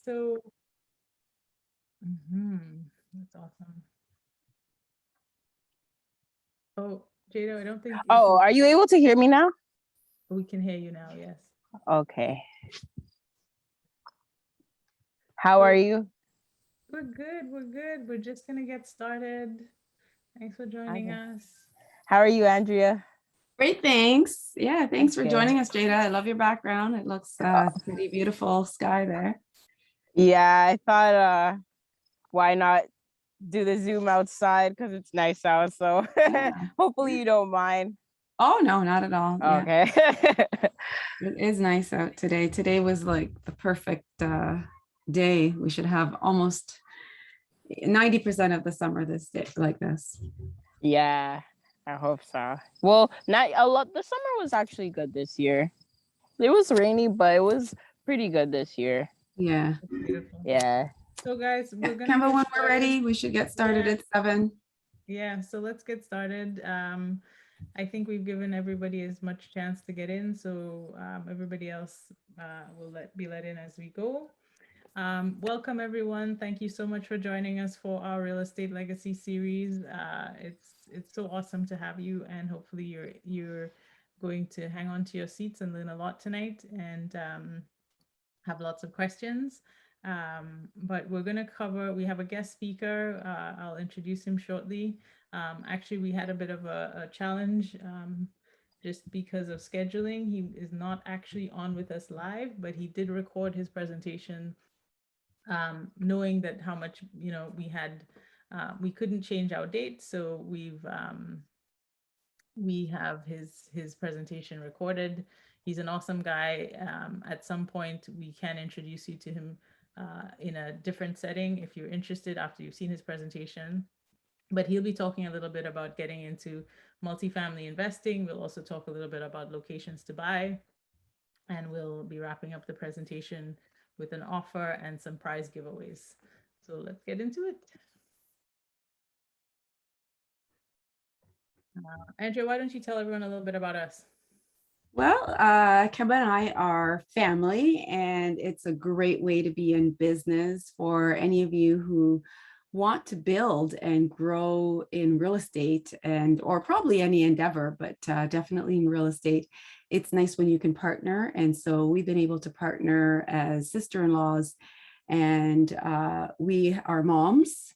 So, that's awesome. Oh, Jada, I don't think Oh, are you able to hear me now? we can hear you now. Yes. Okay. How are you? We're good. We're good. We're just gonna get started. Thanks for joining Okay. us. How are you, Andrea? Great, thanks. Yeah, thanks for Okay. joining us, Jada. I love your background. It looks pretty beautiful sky there. Yeah, I thought why not do the Zoom outside because it's nice out. So Yeah. hopefully you don't mind. Oh, no, not at all. Yeah, Okay. it is nice out today. Today was like the perfect day. We should have almost 90% of the summer this day like this. Yeah, I hope so. Well, not a lot. The summer was actually good this year. It was rainy, but it was pretty good this year. Yeah. It's beautiful. Yeah. So, guys, we're gonna Kemba, get when started. we're ready, we should get started Yeah. at 7. Yeah, so let's get started. I think we've given everybody as much chance to get in, so everybody else will be let in as we go. Welcome everyone. Thank you so much for joining us for our real estate legacy series. It's so awesome to have you, and hopefully you're going to hang on to your seats and learn a lot tonight, and have lots of questions. But we're going to cover, we have a guest speaker. I'll introduce him shortly. Actually, we had a bit of a challenge just because of scheduling. He is not actually on with us live, but he did record his presentation, knowing that how much, we couldn't change our date. So we have his presentation recorded. He's an awesome guy. At some point, we can introduce you to him in a different setting if you're interested after you've seen his presentation. But he'll be talking a little bit about getting into multifamily investing. We'll also talk a little bit about locations to buy. And we'll be wrapping up the presentation with an offer and some prize giveaways. So let's get into it. Andrea, why don't you tell everyone a little bit about us? Well, Kemba and I are family, and it's a great way to be in business for any of you who want to build and grow in real estate, and or probably any endeavor, but definitely in real estate. It's nice when you can partner. And so we've been able to partner as sister-in-laws, and we are moms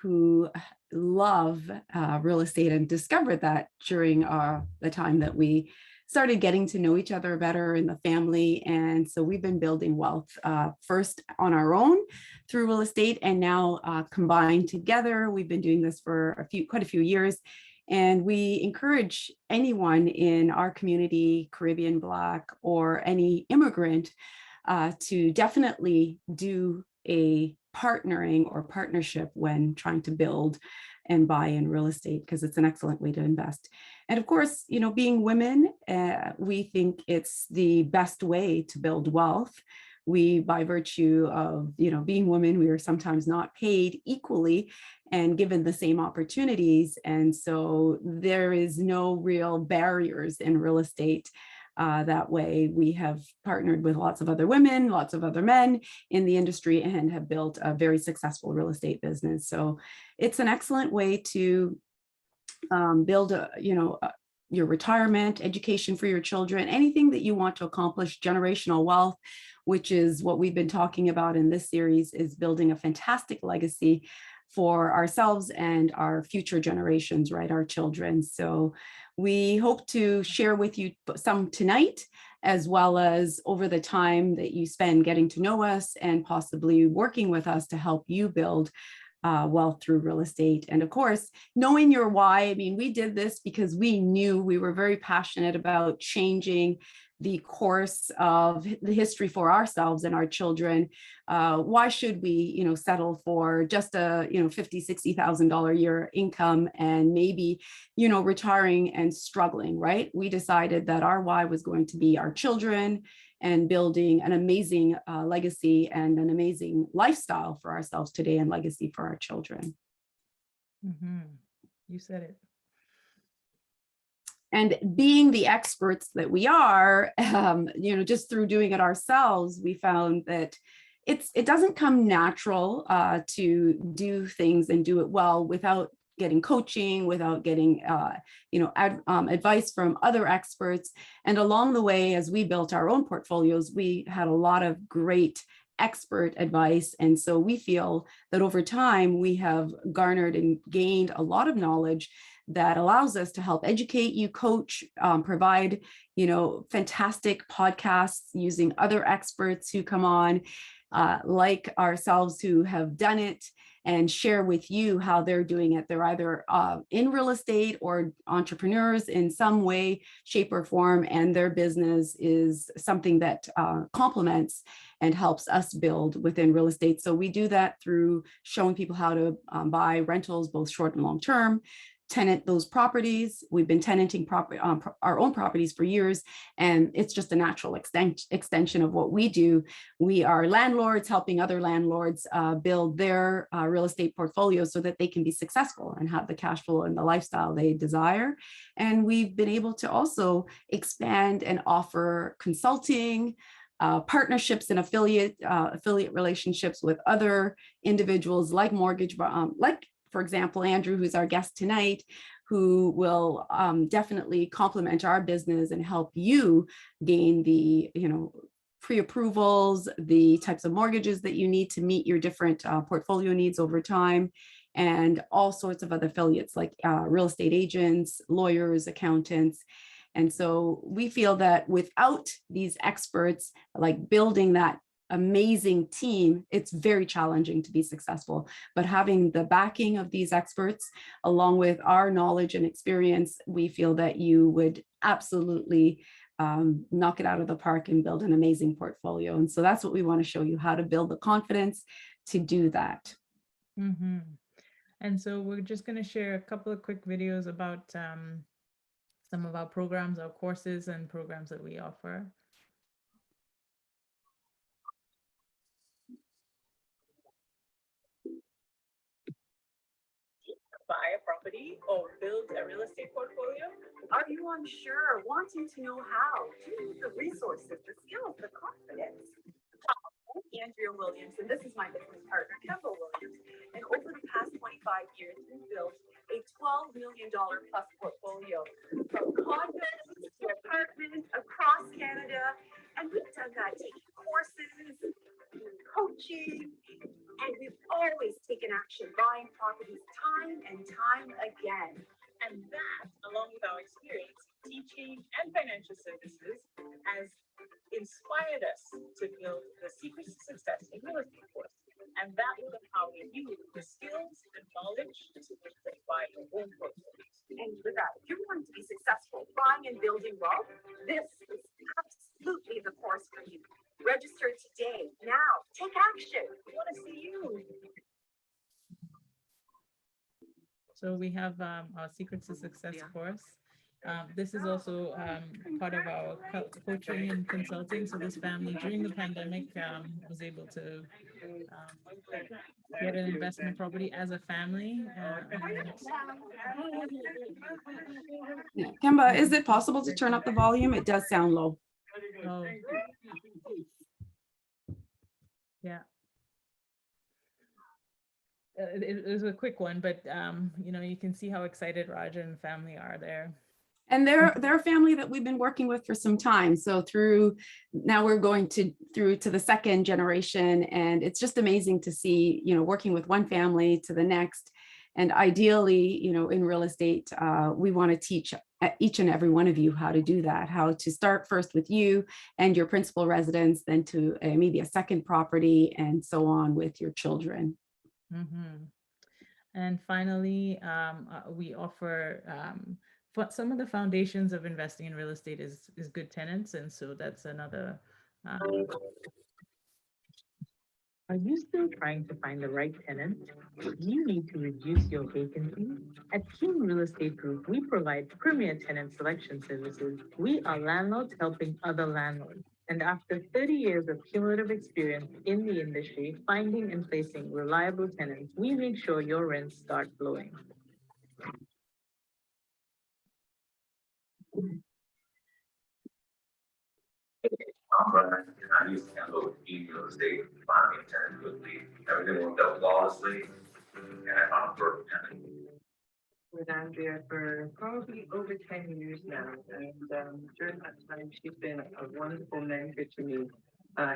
who love real estate and discovered that during the time that we started getting to know each other better in the family. And so we've been building wealth first on our own through real estate, and now combined together. We've been doing this for quite a few years. And we encourage anyone in our community, Caribbean, Black, or any immigrant, to definitely do a partnering or partnership when trying to build and buy in real estate, because it's an excellent way to invest. And of course, being women, we think it's the best way to build wealth. We, by virtue of, being women, we are sometimes not paid equally and given the same opportunities. And so there is no real barriers in real estate. That way, we have partnered with lots of other women, lots of other men in the industry, and have built a very successful real estate business. So it's an excellent way to build your retirement, education for your children, anything that you want to accomplish, generational wealth, which is what we've been talking about in this series, is building a fantastic legacy for ourselves and our future generations, right? Our children. So we hope to share with you some tonight, as well as over the time that you spend getting to know us and possibly working with us to help you build wealth through real estate. And of course, knowing your why. I mean, we did this because we knew we were very passionate about changing the course of the history for ourselves and our children. Why should we, settle for just a, $50,000-$60,000 a year income and maybe, retiring and struggling, right? We decided that our why was going to be our children and building an amazing legacy and an amazing lifestyle for ourselves today, and legacy for our children. Mm-hmm. You said it. And being the experts that we are, just through doing it ourselves, we found that it doesn't come natural to do things and do it well without getting coaching, without getting advice from other experts. And along the way, as we built our own portfolios, we had a lot of great expert advice. And so we feel that over time, we have garnered and gained a lot of knowledge that allows us to help educate you, coach, provide, fantastic podcasts using other experts who come on, like ourselves, who have done it, and share with you how they're doing it. They're either in real estate or entrepreneurs in some way, shape, or form, and their business is something that complements and helps us build within real estate. So we do that through showing people how to buy rentals, both short and long term, tenant those properties. We've been tenanting our own properties for years, and it's just a natural extension of what we do. We are landlords helping other landlords build their real estate portfolios so that they can be successful and have the cash flow and the lifestyle they desire. And we've been able to also expand and offer consulting, partnerships and affiliate relationships with other individuals like for example, Andrew, who's our guest tonight, who will definitely complement our business and help you gain the, pre-approvals, the types of mortgages that you need to meet your different portfolio needs over time, and all sorts of other affiliates like real estate agents, lawyers, accountants. And so we feel that without these experts, like building that amazing team, it's very challenging to be successful. But having the backing of these experts, along with our knowledge and experience, we feel that you would absolutely knock it out of the park and build an amazing portfolio. And so that's what we want to show you, how to build the confidence to do that. Mm-hmm. And so we're just going to share a couple of quick videos about some of our programs, our courses and programs that we offer. Buy a property or build a real estate portfolio? Are you unsure, wanting to know how? Do you need the resources, the skills, the confidence? I'm Andrea Williams, and this is my business partner, Kendall Williams. And over the past 25 years, we've built a $12 million plus portfolio from condos to apartments across Canada. And we've done that taking courses, coaching, and we've always taken action, buying properties time and time again. And that, along with our experience teaching and financial services, has inspired us to build the Secrets to Success in Real Estate course. And that will empower you with the skills and knowledge to buy your own portfolios. And with that, if you're wanting to be successful buying and building wealth, this is absolutely the course for you. Register today. Now, take action. We want to see you. So we have our Secrets to Success course. This is also part of our coaching and consulting. So this family during the pandemic was able to get an investment property as a family. Kemba, is it possible to turn up the volume? It does sound low. Oh. Yeah. It was a quick one, but you can see how excited Raja and family are there. And they're a family that we've been working with for some time. So now we're going through to the second generation, and it's just amazing to see, working with one family to the next. And ideally, in real estate, we want to teach each and every one of you how to do that, how to start first with you and your principal residence, then to maybe a second property, and so on with your children. Mm-hmm. And finally, we offer some of the foundations of investing in real estate is good tenants. And so that's another. Are you still trying to find the right tenant? Do you need to reduce your vacancy? At King Real Estate Group, we provide premier tenant selection services. We are landlords helping other landlords. And after 30 years of cumulative experience in the industry, finding and placing reliable tenants, we make sure your rents start flowing. But I used to handle real estate, finding tenants quickly. Everything worked out flawlessly, and I found a perfect tenant. With Andrea for probably over 10 years now. And during that time, she's been a wonderful mentor to me,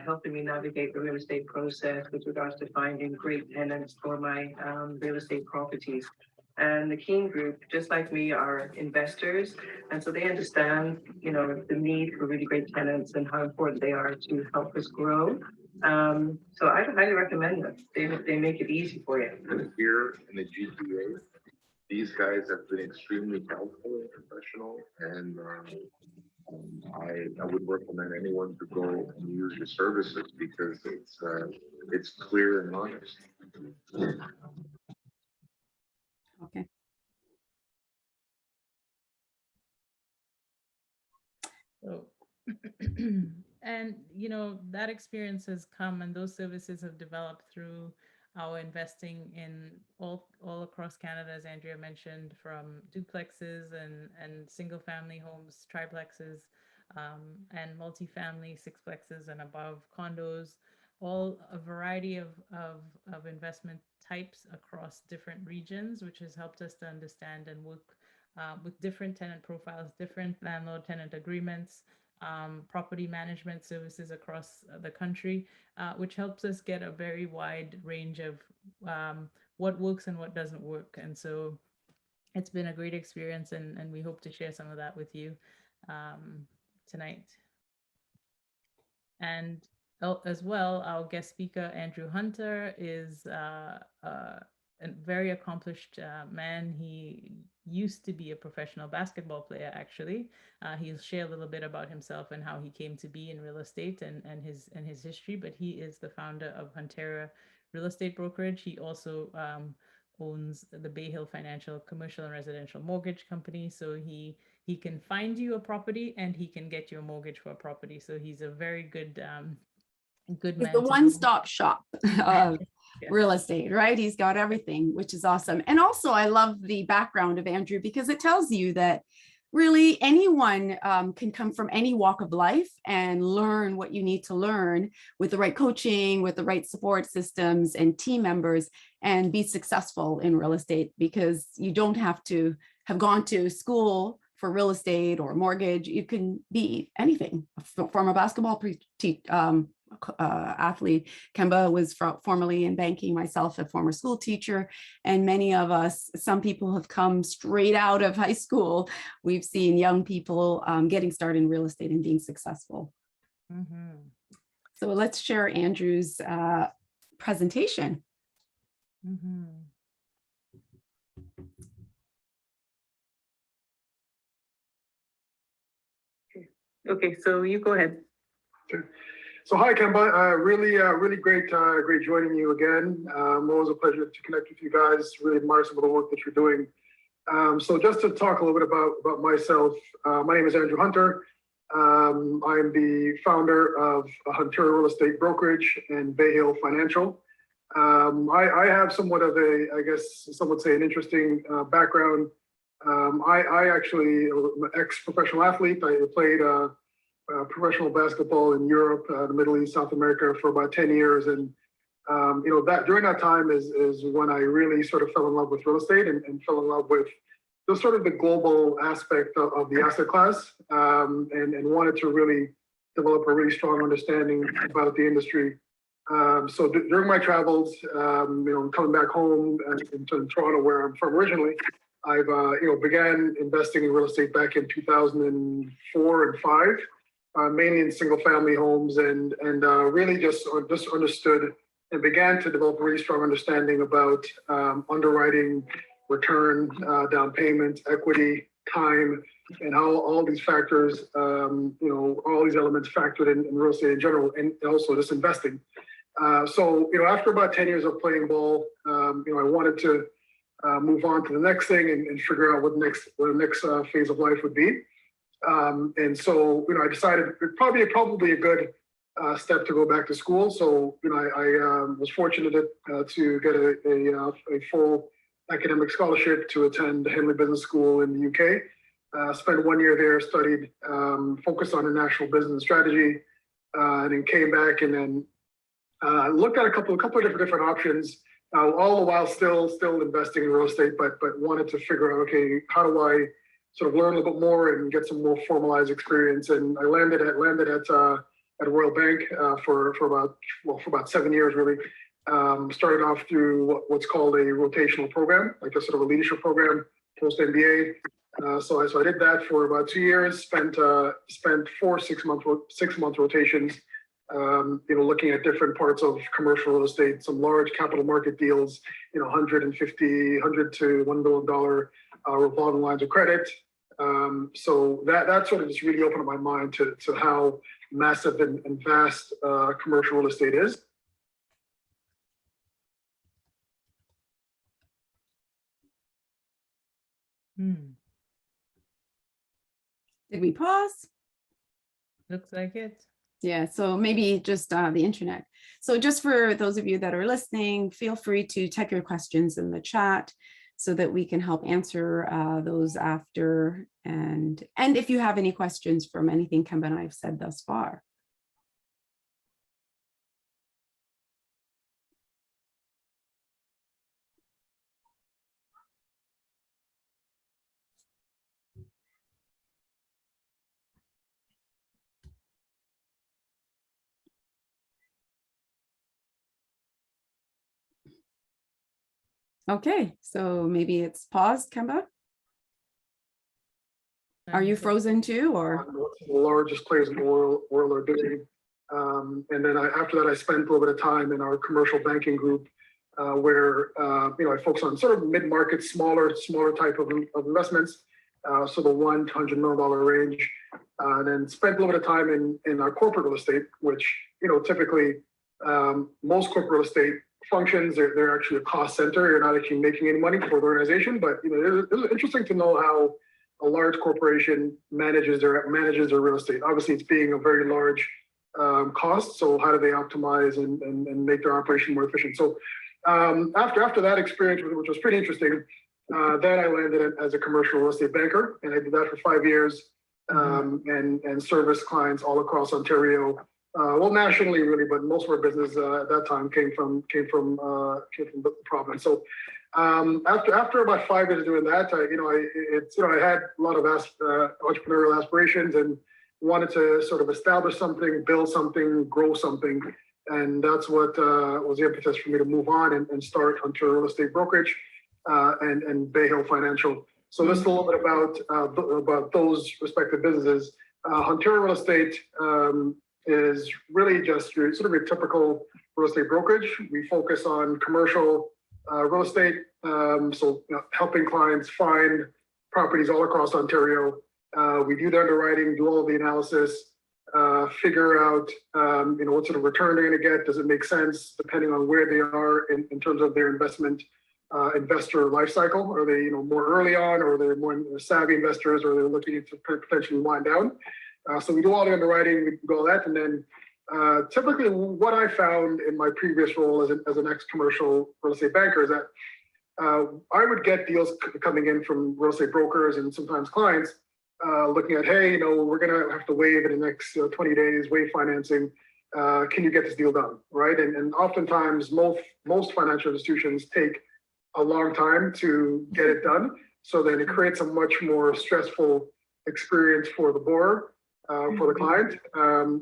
helping me navigate the real estate process with regards to finding great tenants for my real estate properties. And the Keen Group, just like me, are investors. And so they understand, you know, the need for really great tenants and how important they are to help us grow. So I highly recommend them. They make it easy for you. And here in the GTA, these guys have been extremely helpful and professional, and I would recommend anyone to go and use your services because it's clear and honest. Okay. So, and you know, that experience has come and those services have developed through our investing in all across Canada, as Andrea mentioned, from duplexes and single family homes, triplexes, and multifamily sixplexes and above, condos, all a variety of investment types across different regions, which has helped us to understand and work with different tenant profiles, different landlord-tenant agreements, property management services across the country, which helps us get a very wide range of what works and what doesn't work. And so it's been a great experience, and we hope to share some of that with you tonight. And as well, our guest speaker, Andrew Hunter, is a very accomplished man. He used to be a professional basketball player, actually. He'll share a little bit about himself and how he came to be in real estate and his history, but he is the founder of Hunter Real Estate Brokerage. He also owns the Bay Hill Financial Commercial and Residential Mortgage Company. So he can find you a property and he can get you a mortgage for a property. So he's a very good He's man. the to one-stop shop of Yeah. real estate, right? He's got everything, which is awesome. And also, I love the background of Andrew because it tells you that really anyone can come from any walk of life and learn what you need to learn with the right coaching, with the right support systems and team members, and be successful in real estate, because you don't have to have gone to school for real estate or mortgage. You can be anything. A former basketball athlete. Kemba was formerly in banking, myself a former school teacher, and many of us, some people have come straight out of high school. We've seen young people getting started in real estate and being successful. Mm-hmm. So let's share Andrew's presentation. Mm-hmm. Okay, so you go ahead. Sure. So hi, Kemba. Really great joining you again. Always a pleasure to connect with you guys. Really admire some of the work that you're doing. So just to talk a little bit about myself, my name is Andrew Hunter. I'm the founder of Hunter Real Estate Brokerage and Bay Hill Financial. I have somewhat of a, I guess some would say, an interesting background. I actually am an ex-professional athlete. I played professional basketball in Europe, the Middle East, South America for about 10 years. And, that during that time is when I really sort of fell in love with real estate and fell in love with just sort of the global aspect of the asset class, and wanted to really develop a really strong understanding about the industry. So during my travels, coming back home to Toronto, where I'm from originally, I've, began investing in real estate back in 2004 and 5, mainly in single family homes, and really just understood and began to develop a really strong understanding about underwriting, return, down payment, equity, time, and how all these factors, all these elements factored in real estate in general, and also just investing. So after about 10 years of playing ball, I wanted to move on to the next thing and figure out what the next phase of life would be. And so, I decided probably a good step to go back to school. So, I was fortunate to get a full academic scholarship to attend Henley Business School in the UK. Spent 1 year there, studied, focused on international business strategy, and then came back and then looked at a couple of different options, all the while still investing in real estate, but wanted to figure out, okay, how do I sort of learn a little bit more and get some more formalized experience? And I landed at Royal Bank for about 7 years really. Started off through what's called a rotational program, like a sort of a leadership program, post MBA. So I did that for about 2 years. Spent 4 6-month rotations. Looking at different parts of commercial real estate, some large capital market deals, $100 to $1 billion revolving lines of credit. So that sort of just really opened up my mind to how massive and vast commercial real estate is. Did we pause? Looks like it. Yeah, so maybe just the internet. So just for those of you that are listening, feel free to type your questions in the chat so that we can help answer those after. And if you have any questions from anything Kemba and I have said thus far. Okay, so maybe it's paused, Kemba? Are you frozen too, or? The largest players in the world are doing. And then after that, I spent a little bit of time in our commercial banking group, where I focus on sort of mid-market, smaller type of investments, so the $1 to $100 million range. And then spent a little bit of time in our corporate real estate, which typically most corporate real estate functions, they're actually a cost center. You're not actually making any money for the organization, but it's interesting to know how a large corporation manages their real estate. Obviously, it's being a very large cost. So how do they optimize and make their operation more efficient? So after that experience, which was pretty interesting, then I landed as a commercial real estate banker, and I did that for 5 years, and serviced clients all across Ontario. Well, nationally, really, but most of our business at that time came from the province. So after about 5 years of doing that, I had a lot of entrepreneurial aspirations and wanted to sort of establish something, build something, grow something, and that's what was the impetus for me to move on and start Ontario Real Estate Brokerage and Bay Hill Financial. So this is a little bit about those respective businesses. Ontario Real Estate is really just sort of a typical real estate brokerage. We focus on commercial real estate, so helping clients find properties all across Ontario. We do the underwriting, do all the analysis, figure out what sort of return they're going to get. Does it make sense depending on where they are in terms of their investor life cycle? Are they more early on, or they're more savvy investors, or they're looking to potentially wind down? So we do all the underwriting, we do all that, and then typically what I found in my previous role as an ex-commercial real estate banker is that I would get deals coming in from real estate brokers and sometimes clients looking at, hey, we're going to have to waive in the next 20 days, waive financing. Can you get this deal done, right? And oftentimes most financial institutions take a long time to get it done. So then it creates a much more stressful experience for the borrower, for the client.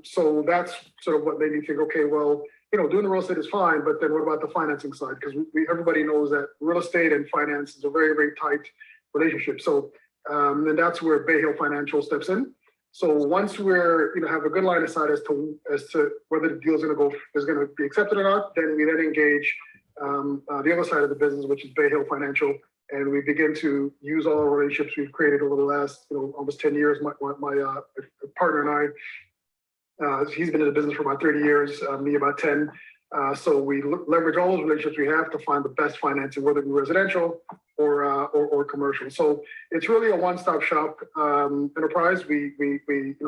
So that's sort of what made me think, okay, well, doing the real estate is fine, but then what about the financing side? Because everybody knows that real estate and finance is a very, very tight relationship. So and that's where Bay Hill Financial steps in. So once we're have a good line of sight as to whether the deal is going to be accepted or not, then we engage the other side of the business, which is Bay Hill Financial, and we begin to use all the relationships we've created over the last almost 10 years. My partner and I, he's been in the business for about 30 years, me about 10. So we leverage all those relationships we have to find the best financing, whether it be residential or commercial. So it's really a one-stop shop enterprise. We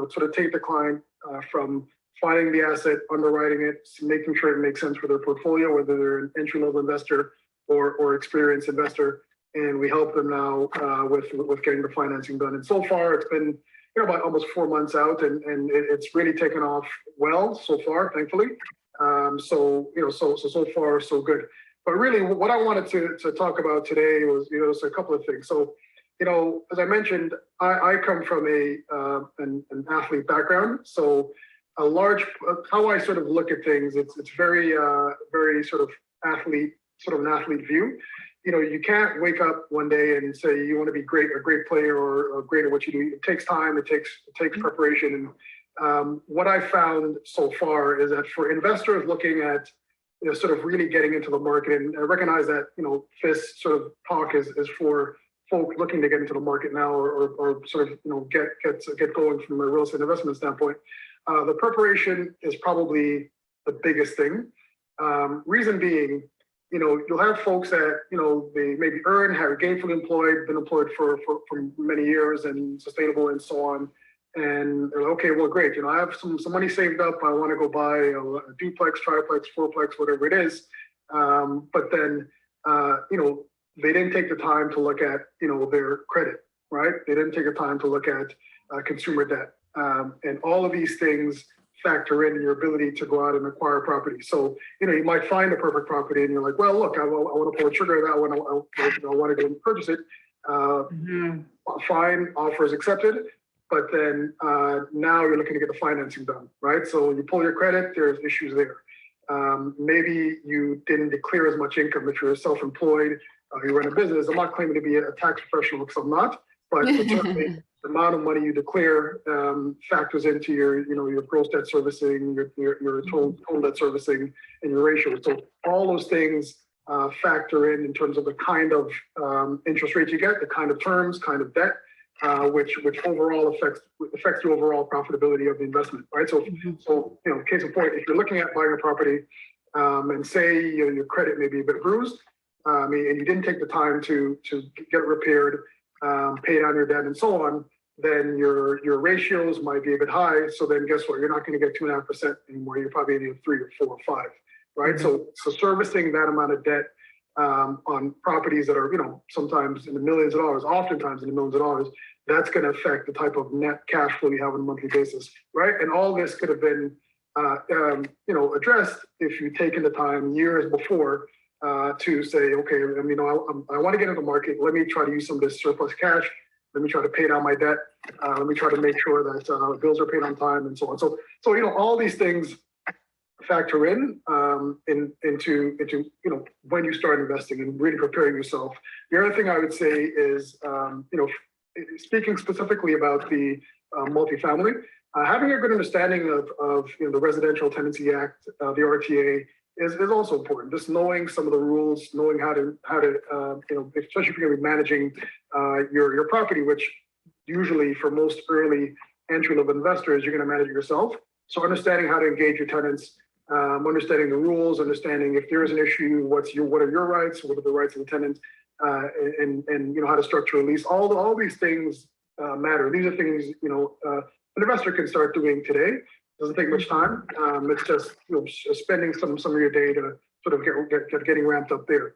sort of take the client from finding the asset, underwriting it, making sure it makes sense for their portfolio, whether they're an entry-level investor or experienced investor, and we help them now with getting the financing done. And so far, it's been about almost 4 months out, and it's really taken off well so far, thankfully. So far so good. But really, what I wanted to talk about today was, a couple of things. So, as I mentioned, I come from an athlete background. So a large, how I sort of look at things, it's very, very sort of an athlete view. You can't wake up one day and say you want to be a great player or great at what you do. It takes time, it takes preparation. And what I found so far is that for investors looking at, sort of really getting into the market, and I recognize that, this sort of talk is for folk looking to get into the market now, or sort of, get going from a real estate investment standpoint. The preparation is probably the biggest thing. Reason being, you'll have folks that, they maybe have gainfully employed, been employed for many years and sustainable and so on. And they're like, okay, well, great. I have some money saved up. I want to go buy a duplex, triplex, fourplex, whatever it is. But then, they didn't take the time to look at, their credit, right? They didn't take the time to look at consumer debt. And all of these things factor in your ability to go out and acquire property. So, you might find a perfect property and you're like, well, look, I want to pull the trigger of that one. I want to go and purchase it. Fine, offers accepted. But then now you're looking to get the financing done, right? So when you pull your credit, there's issues there. Maybe you didn't declare as much income if you're self-employed, you run a business. I'm not claiming to be a tax professional because I'm not, but certainly the amount of money you declare factors into your gross debt servicing, your total debt servicing, and your ratio. So all those things factor in terms of the kind of interest rate you get, the kind of terms, kind of debt. Which overall affects the overall profitability of the investment, right? So, case in point, if you're looking at buying a property, and say your credit may be a bit bruised, and you didn't take the time to get it repaired, pay down your debt, and so on, then your ratios might be a bit high. So then, guess what? You're not going to get 2.5% anymore. You're probably going to get 3 or 4 or 5, right? So servicing that amount of debt on properties that are sometimes in the millions of dollars, oftentimes in the millions of dollars, that's going to affect the type of net cash flow you have on a monthly basis, right? And all this could have been addressed if you'd taken the time years before to say, okay, I want to get into the market. Let me try to use some of this surplus cash. Let me try to pay down my debt. Let me try to make sure that bills are paid on time and so on. So all these things factor into when you start investing and really preparing yourself. The other thing I would say is speaking specifically about the multifamily, having a good understanding of the Residential Tenancy Act, the RTA, is also important. Just knowing some of the rules, knowing how to especially if you're going to be managing your property, which usually for most early entry level investors, you're going to manage it yourself. So understanding how to engage your tenants, understanding the rules, understanding if there is an issue, what are your rights, what are the rights of the tenant, and how to structure a lease. All these things matter. These are things an investor can start doing today. Doesn't take much time. It's just spending some of your day to sort of getting ramped up there.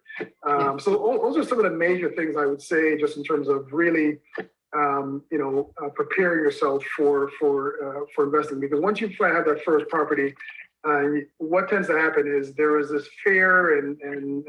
So those are some of the major things I would say, just in terms of really preparing yourself for investing. Because once you have that first property, what tends to happen is there is this fear and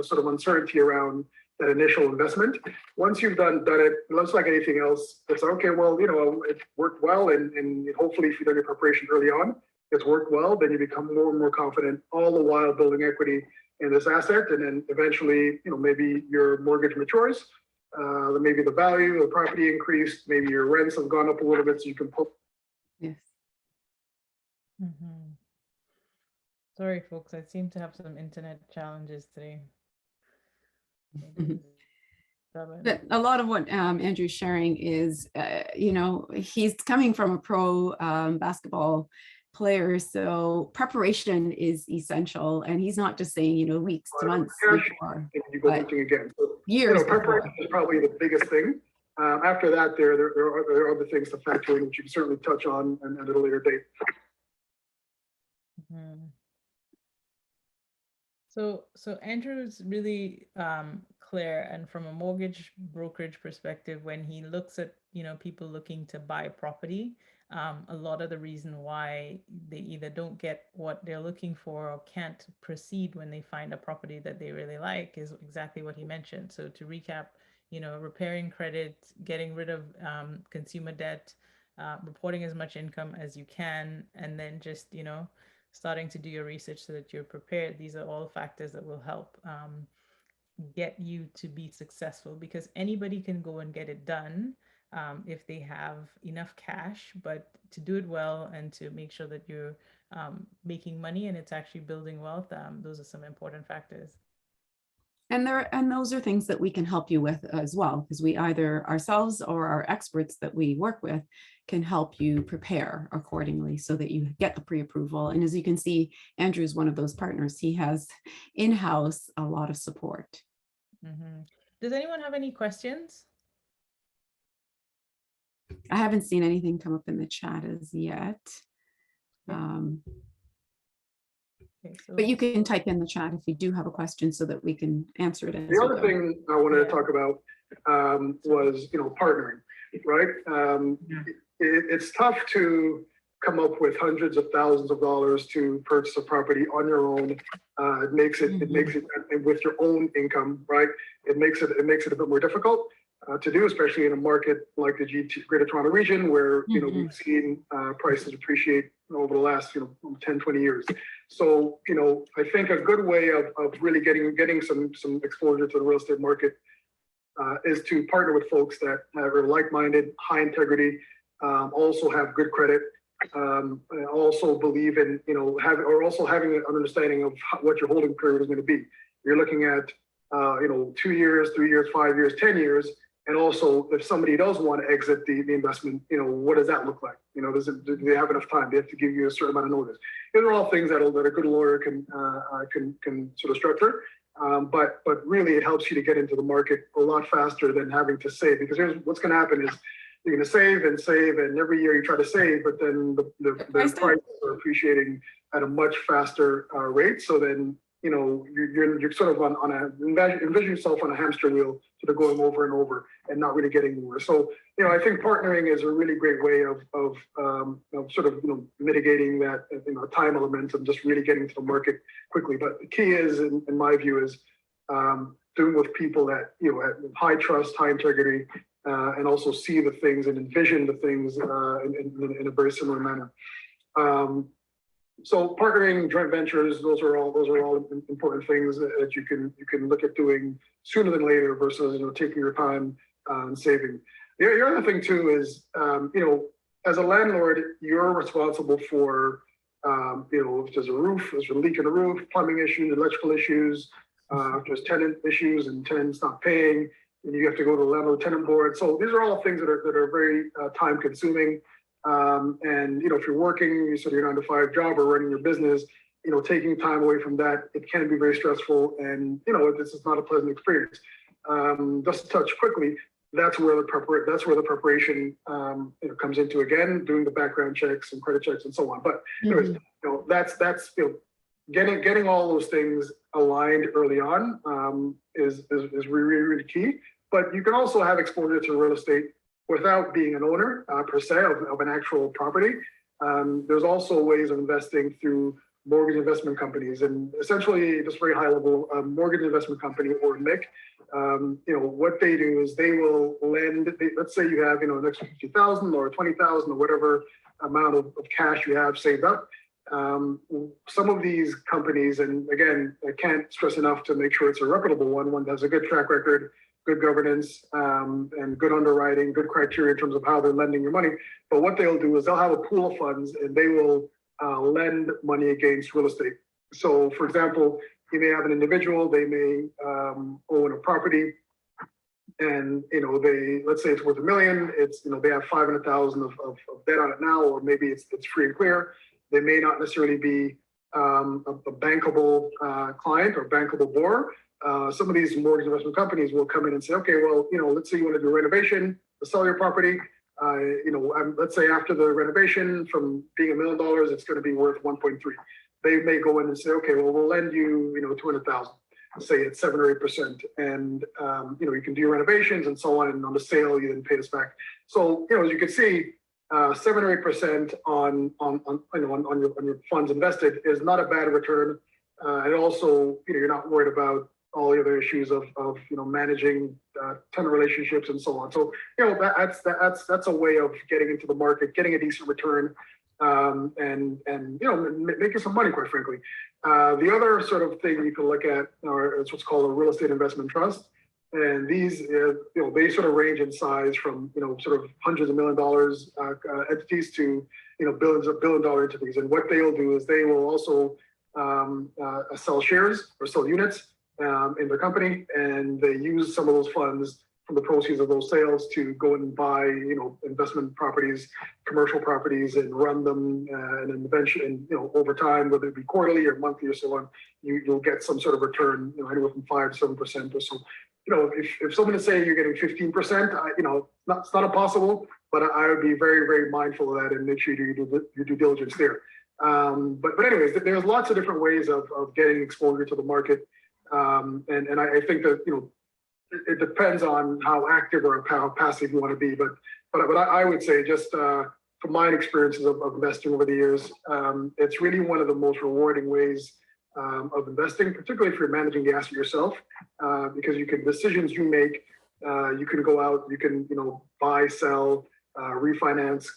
sort of uncertainty around that initial investment. Once you've done it, it looks like anything else. It's okay, well, it worked well, and hopefully if you've done your preparation early on, it's worked well, then you become more and more confident, all the while building equity in this asset. And then eventually, maybe your mortgage matures, maybe the value of the property increased, maybe your rents have gone up a little bit, so you can pull. Yes. Mm-hmm. Sorry, folks, I seem to have some internet challenges today. But a lot of what Andrew's sharing is, he's coming from a pro basketball player, so preparation is essential. And he's not just saying, weeks to months before, but years preparation before. is probably the biggest thing. After that, there are other things to factor in, which you can certainly touch on at a later date. Mm-hmm. So Andrew's really clear, and from a mortgage brokerage perspective, when he looks at people looking to buy property, a lot of the reason why they either don't get what they're looking for or can't proceed when they find a property that they really like is exactly what he mentioned. So to recap, repairing credit, getting rid of consumer debt, reporting as much income as you can, and then just, starting to do your research so that you're prepared. These are all factors that will help get you to be successful, because anybody can go and get it done if they have enough cash, but to do it well and to make sure that you're making money and it's actually building wealth, those are some important factors. And those are things that we can help you with as well, because we either ourselves or our experts that we work with can help you prepare accordingly so that you get the pre-approval. And as you can see, Andrew is one of those partners. He has in-house a lot of support. Does anyone have any questions? I haven't seen anything come up in the chat as yet. Okay, so But you can type in the chat if you do have a question so that we can answer it. As The we other go. thing I wanted to talk about was, partnering, right? It's tough to come up with hundreds of thousands of dollars to purchase a property on your own. It makes it with your own income, right? It makes it a bit more difficult to do, especially in a market like the Greater Toronto region, where we've seen prices appreciate over the last 10, 20 years. So I think a good way of really getting some exposure to the real estate market is to partner with folks that are like-minded, high integrity, also have good credit, also believe in having an understanding of what your holding period is going to be. You're looking at 2 years, 3 years, 5 years, 10 years. And also, if somebody does want to exit the investment, what does that look like? Do they have enough time? They have to give you a certain amount of notice. These are all things that a good lawyer can sort of structure. But really, it helps you to get into the market a lot faster than having to save. Because here's what's going to happen is you're going to save, and every year you try to save, but then the prices are appreciating at a much faster rate. So then you're sort of envision yourself on a hamster wheel, sort of going over and over and not really getting anywhere. So I think partnering is a really great way of sort of mitigating that time element and just really getting to the market quickly. But the key is, in my view, is doing with people that have high trust, high integrity, and also see the things and envision the things in a very similar manner. So partnering, joint ventures, those are all important things that you can look at doing sooner than later versus taking your time and saving. The other thing too is as a landlord, you're responsible for if there's a roof, there's a leak in the roof, plumbing issues, electrical issues, if there's tenant issues and tenants not paying, and you have to go to the landlord tenant board. So these are all things that are very time consuming. And if you're working, you said your 9-to-5 job or running your business, taking time away from that, it can be very stressful, and this is not a pleasant experience. Just to touch quickly, that's where the preparation comes into, again, doing the background checks and credit checks and so on. But anyways, that's getting all those things aligned early on is really, really key. But you can also have exposure to real estate without being an owner per se of an actual property. There's also ways of investing through mortgage investment companies, and essentially, just very high level, mortgage investment company or MIC. What they do is they will lend. Let's say you have an extra $50,000 or $20,000 or whatever amount of cash you have saved up. Some of these companies, and again, I can't stress enough to make sure it's a reputable one that has a good track record, good governance, and good underwriting, good criteria in terms of how they're lending your money. But what they'll do is they'll have a pool of funds and they will lend money against real estate. So for example, you may have an individual, they may own a property, and let's say it's worth $1 million, they have $500,000 of debt on it now, or maybe it's free and clear. They may not necessarily be a bankable client or bankable borrower. Some of these mortgage investment companies will come in and say, okay, well, let's say you want to do a renovation to sell your property. Let's say after the renovation, from being $1 million, it's going to be worth 1.3. They may go in and say, okay, well, we'll lend you, 200,000. say at 7 or 8%. And, you can do your renovations and so on. And on the sale, you then pay this back. So, as you can see, 7 or 8% on your funds invested is not a bad return. And also, you're not worried about all the other issues of managing tenant relationships and so on. So, that's a way of getting into the market, getting a decent return, and making some money, quite frankly. The other sort of thing you can look at is what's called a real estate investment trust. And these, they sort of range in size from, sort of hundreds of $1 million entities to, billions of $1 billion entities. And what they'll do is they will also sell shares or sell units in their company, and they use some of those funds from the proceeds of those sales to go and buy, investment properties, commercial properties, and run them, and then eventually, and over time, whether it be quarterly or monthly or so on, you'll get some sort of return, anywhere from 5 to 7% or so. If someone is saying you're getting 15%, it's not impossible, but I would be very, very mindful of that and make sure you do your due diligence there. But anyways, there's lots of different ways of getting exposure to the market. And I think that, it depends on how active or how passive you want to be. But I would say, just from my experiences of investing over the years, it's really one of the most rewarding ways of investing, particularly if you're managing the asset yourself, because decisions you make, you can go out, you can, buy, sell, refinance,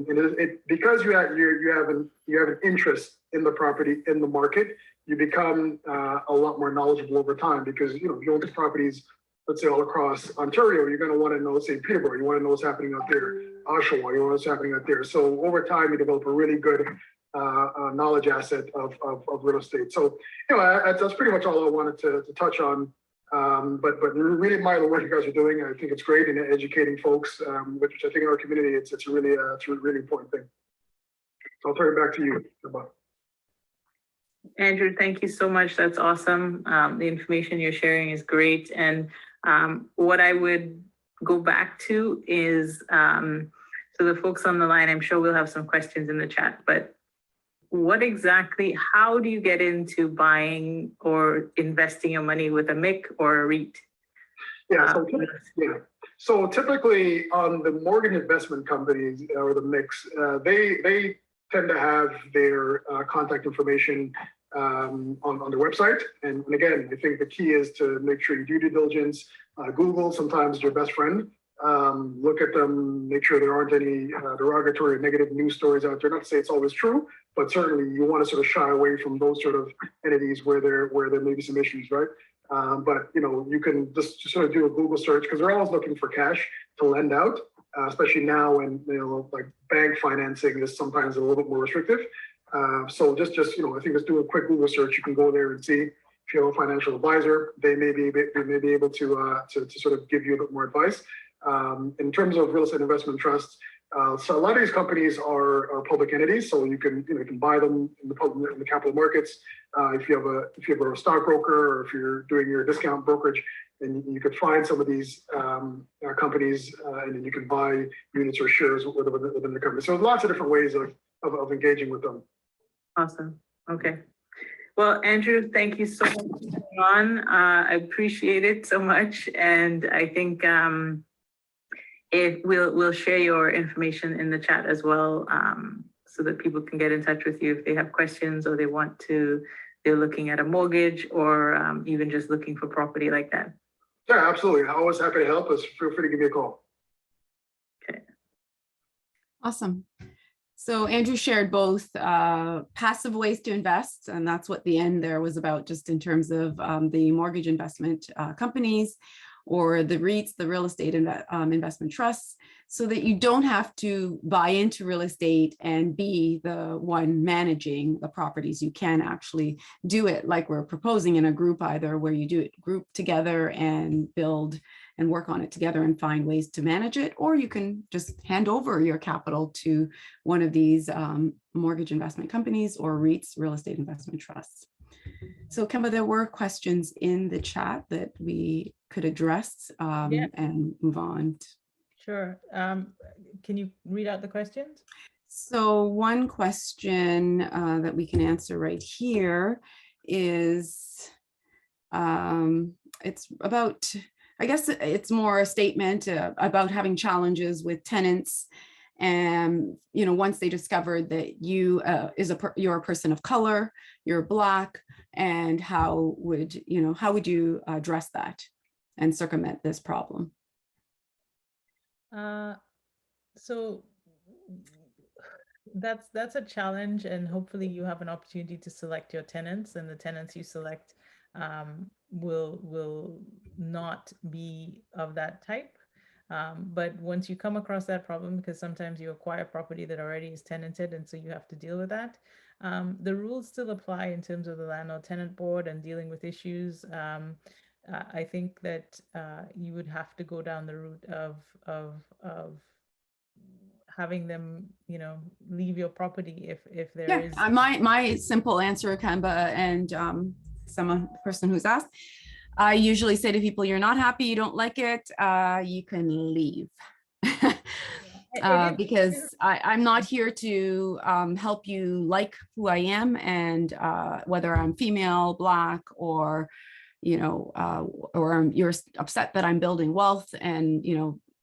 and because you have an interest in the property, in the market, you become a lot more knowledgeable over time, because if you own these properties, let's say all across Ontario, you're going to want to know, say, Peterborough, you want to know what's happening out there, Oshawa, you want to know what's happening out there. So over time, you develop a really good knowledge asset of real estate. So that's pretty much all I wanted to touch on. But really admire the work you guys are doing. I think it's great in educating folks, which I think in our community, it's a really important thing. So I'll turn it back to you, Shubha. Andrew, thank you so much. That's awesome. The information you're sharing is great. And what I would go back to is, so the folks on the line, I'm sure we'll have some questions in the chat, but how do you get into buying or investing your money with a MIC or a REIT? So typically on the mortgage investment companies or the MICs, they tend to have their contact information on their website. And again, I think the key is to make sure you do due diligence. Google sometimes is your best friend. Look at them, make sure there aren't any derogatory or negative news stories out there. Not to say it's always true, but certainly you want to sort of shy away from those sort of entities where there may be some issues, right? But you can just sort of do a Google search, because they're always looking for cash to lend out, especially now when like bank financing is sometimes a little bit more restrictive. So just I think just do a quick Google search. You can go there and see if you have a financial advisor. They may be able to sort of give you a bit more advice. In terms of real estate investment trusts, so a lot of these companies are public entities, so you can buy them in the capital markets. If you have a stockbroker, or if you're doing your discount brokerage, then you could find some of these companies, and then you can buy units or shares within the company. So there's lots of different ways of engaging with them. Awesome. Okay. Well, Andrew, thank you so much for coming on. I appreciate it so much, and I think we'll share your information in the chat as well, so that people can get in touch with you if they have questions or they're looking at a mortgage, or even just looking for property like that. Yeah, absolutely. I'm always happy to help us. Feel free to give me a call. Okay. Awesome. So Andrew shared both passive ways to invest, and that's what the end there was about, just in terms of the mortgage investment companies, or the REITs, the real estate investment trusts, so that you don't have to buy into real estate and be the one managing the properties. You can actually do it like we're proposing in a group, either where you do it group together and build and work on it together and find ways to manage it, or you can just hand over your capital to one of these mortgage investment companies or REITs, real estate investment trusts. So Kemba, there were questions in the chat that we could address and move on. Sure. Can you read out the questions? So one question that we can answer right here is, It's about, I guess it's more a statement about having challenges with tenants. And, you know, once they discovered that you're a person of color, you're Black, and how would you address that and circumvent this problem? So that's a challenge, and hopefully you have an opportunity to select your tenants, and the tenants you select will not be of that type. But once you come across that problem, because sometimes you acquire property that already is tenanted, and so you have to deal with that, the rules still apply in terms of the landlord tenant board and dealing with issues. I think that you would have to go down the route of having them, leave your property if there is. My simple answer, Kemba, and the person who's asked, I usually say to people, you're not happy, you don't like it, you can leave. Because I'm not here to help you like who I am, and whether I'm female, Black, or you're upset that I'm building wealth, and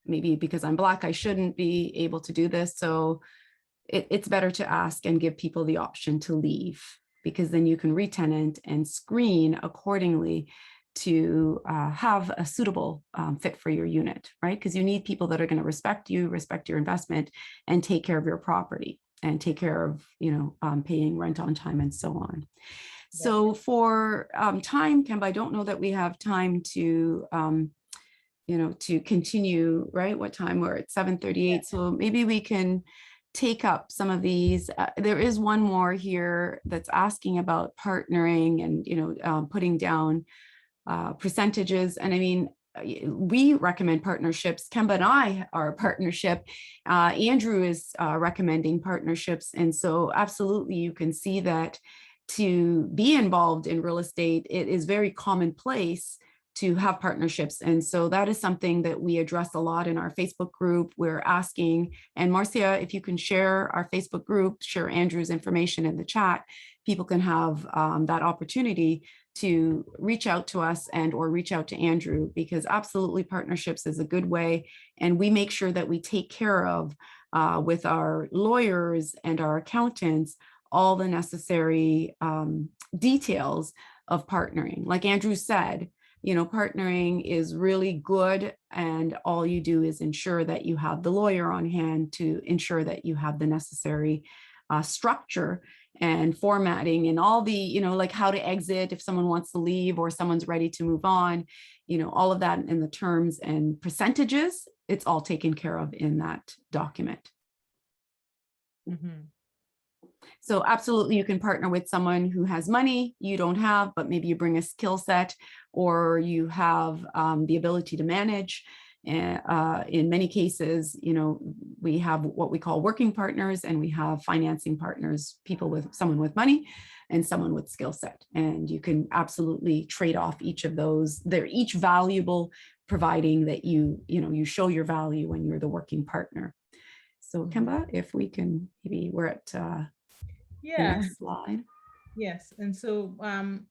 maybe because I'm Black, I shouldn't be able to do this. So it's better to ask and give people the option to leave, because then you can re-tenant and screen accordingly to have a suitable fit for your unit, right? Because you need people that are going to respect you, respect your investment, and take care of your property, and take care of, paying rent on time and so on. So for time, Kemba, I don't know that we have time to, to continue, right? What time? We're at 7:38. So maybe we can take up some of these. There is one more here that's asking about partnering and, putting down percentages. And I mean, we recommend partnerships. Kemba and I are a partnership. Andrew is recommending partnerships. And so absolutely, you can see that to be involved in real estate, it is very commonplace to have partnerships. And so that is something that we address a lot in our Facebook group. We're asking, and Marcia, if you can share our Facebook group, share Andrew's information in the chat, people can have that opportunity to reach out to us or reach out to Andrew, because absolutely partnerships is a good way. And we make sure that we take care of with our lawyers and our accountants all the necessary details of partnering. Like Andrew said, partnering is really good, and all you do is ensure that you have the lawyer on hand to ensure that you have the necessary structure and formatting and all the, like how to exit if someone wants to leave or someone's ready to move on, all of that in the terms and percentages, it's all taken care of in that document. Mm-hmm. So absolutely, you can partner with someone who has money you don't have, but maybe you bring a skill set, or you have the ability to manage. In many cases, we have what we call working partners, and we have financing partners, someone with money and someone with skill set. And you can absolutely trade off each of those. They're each valuable, providing that you show your value when you're the working partner. So Kemba, if we can, maybe we're at the next slide. Yes. And so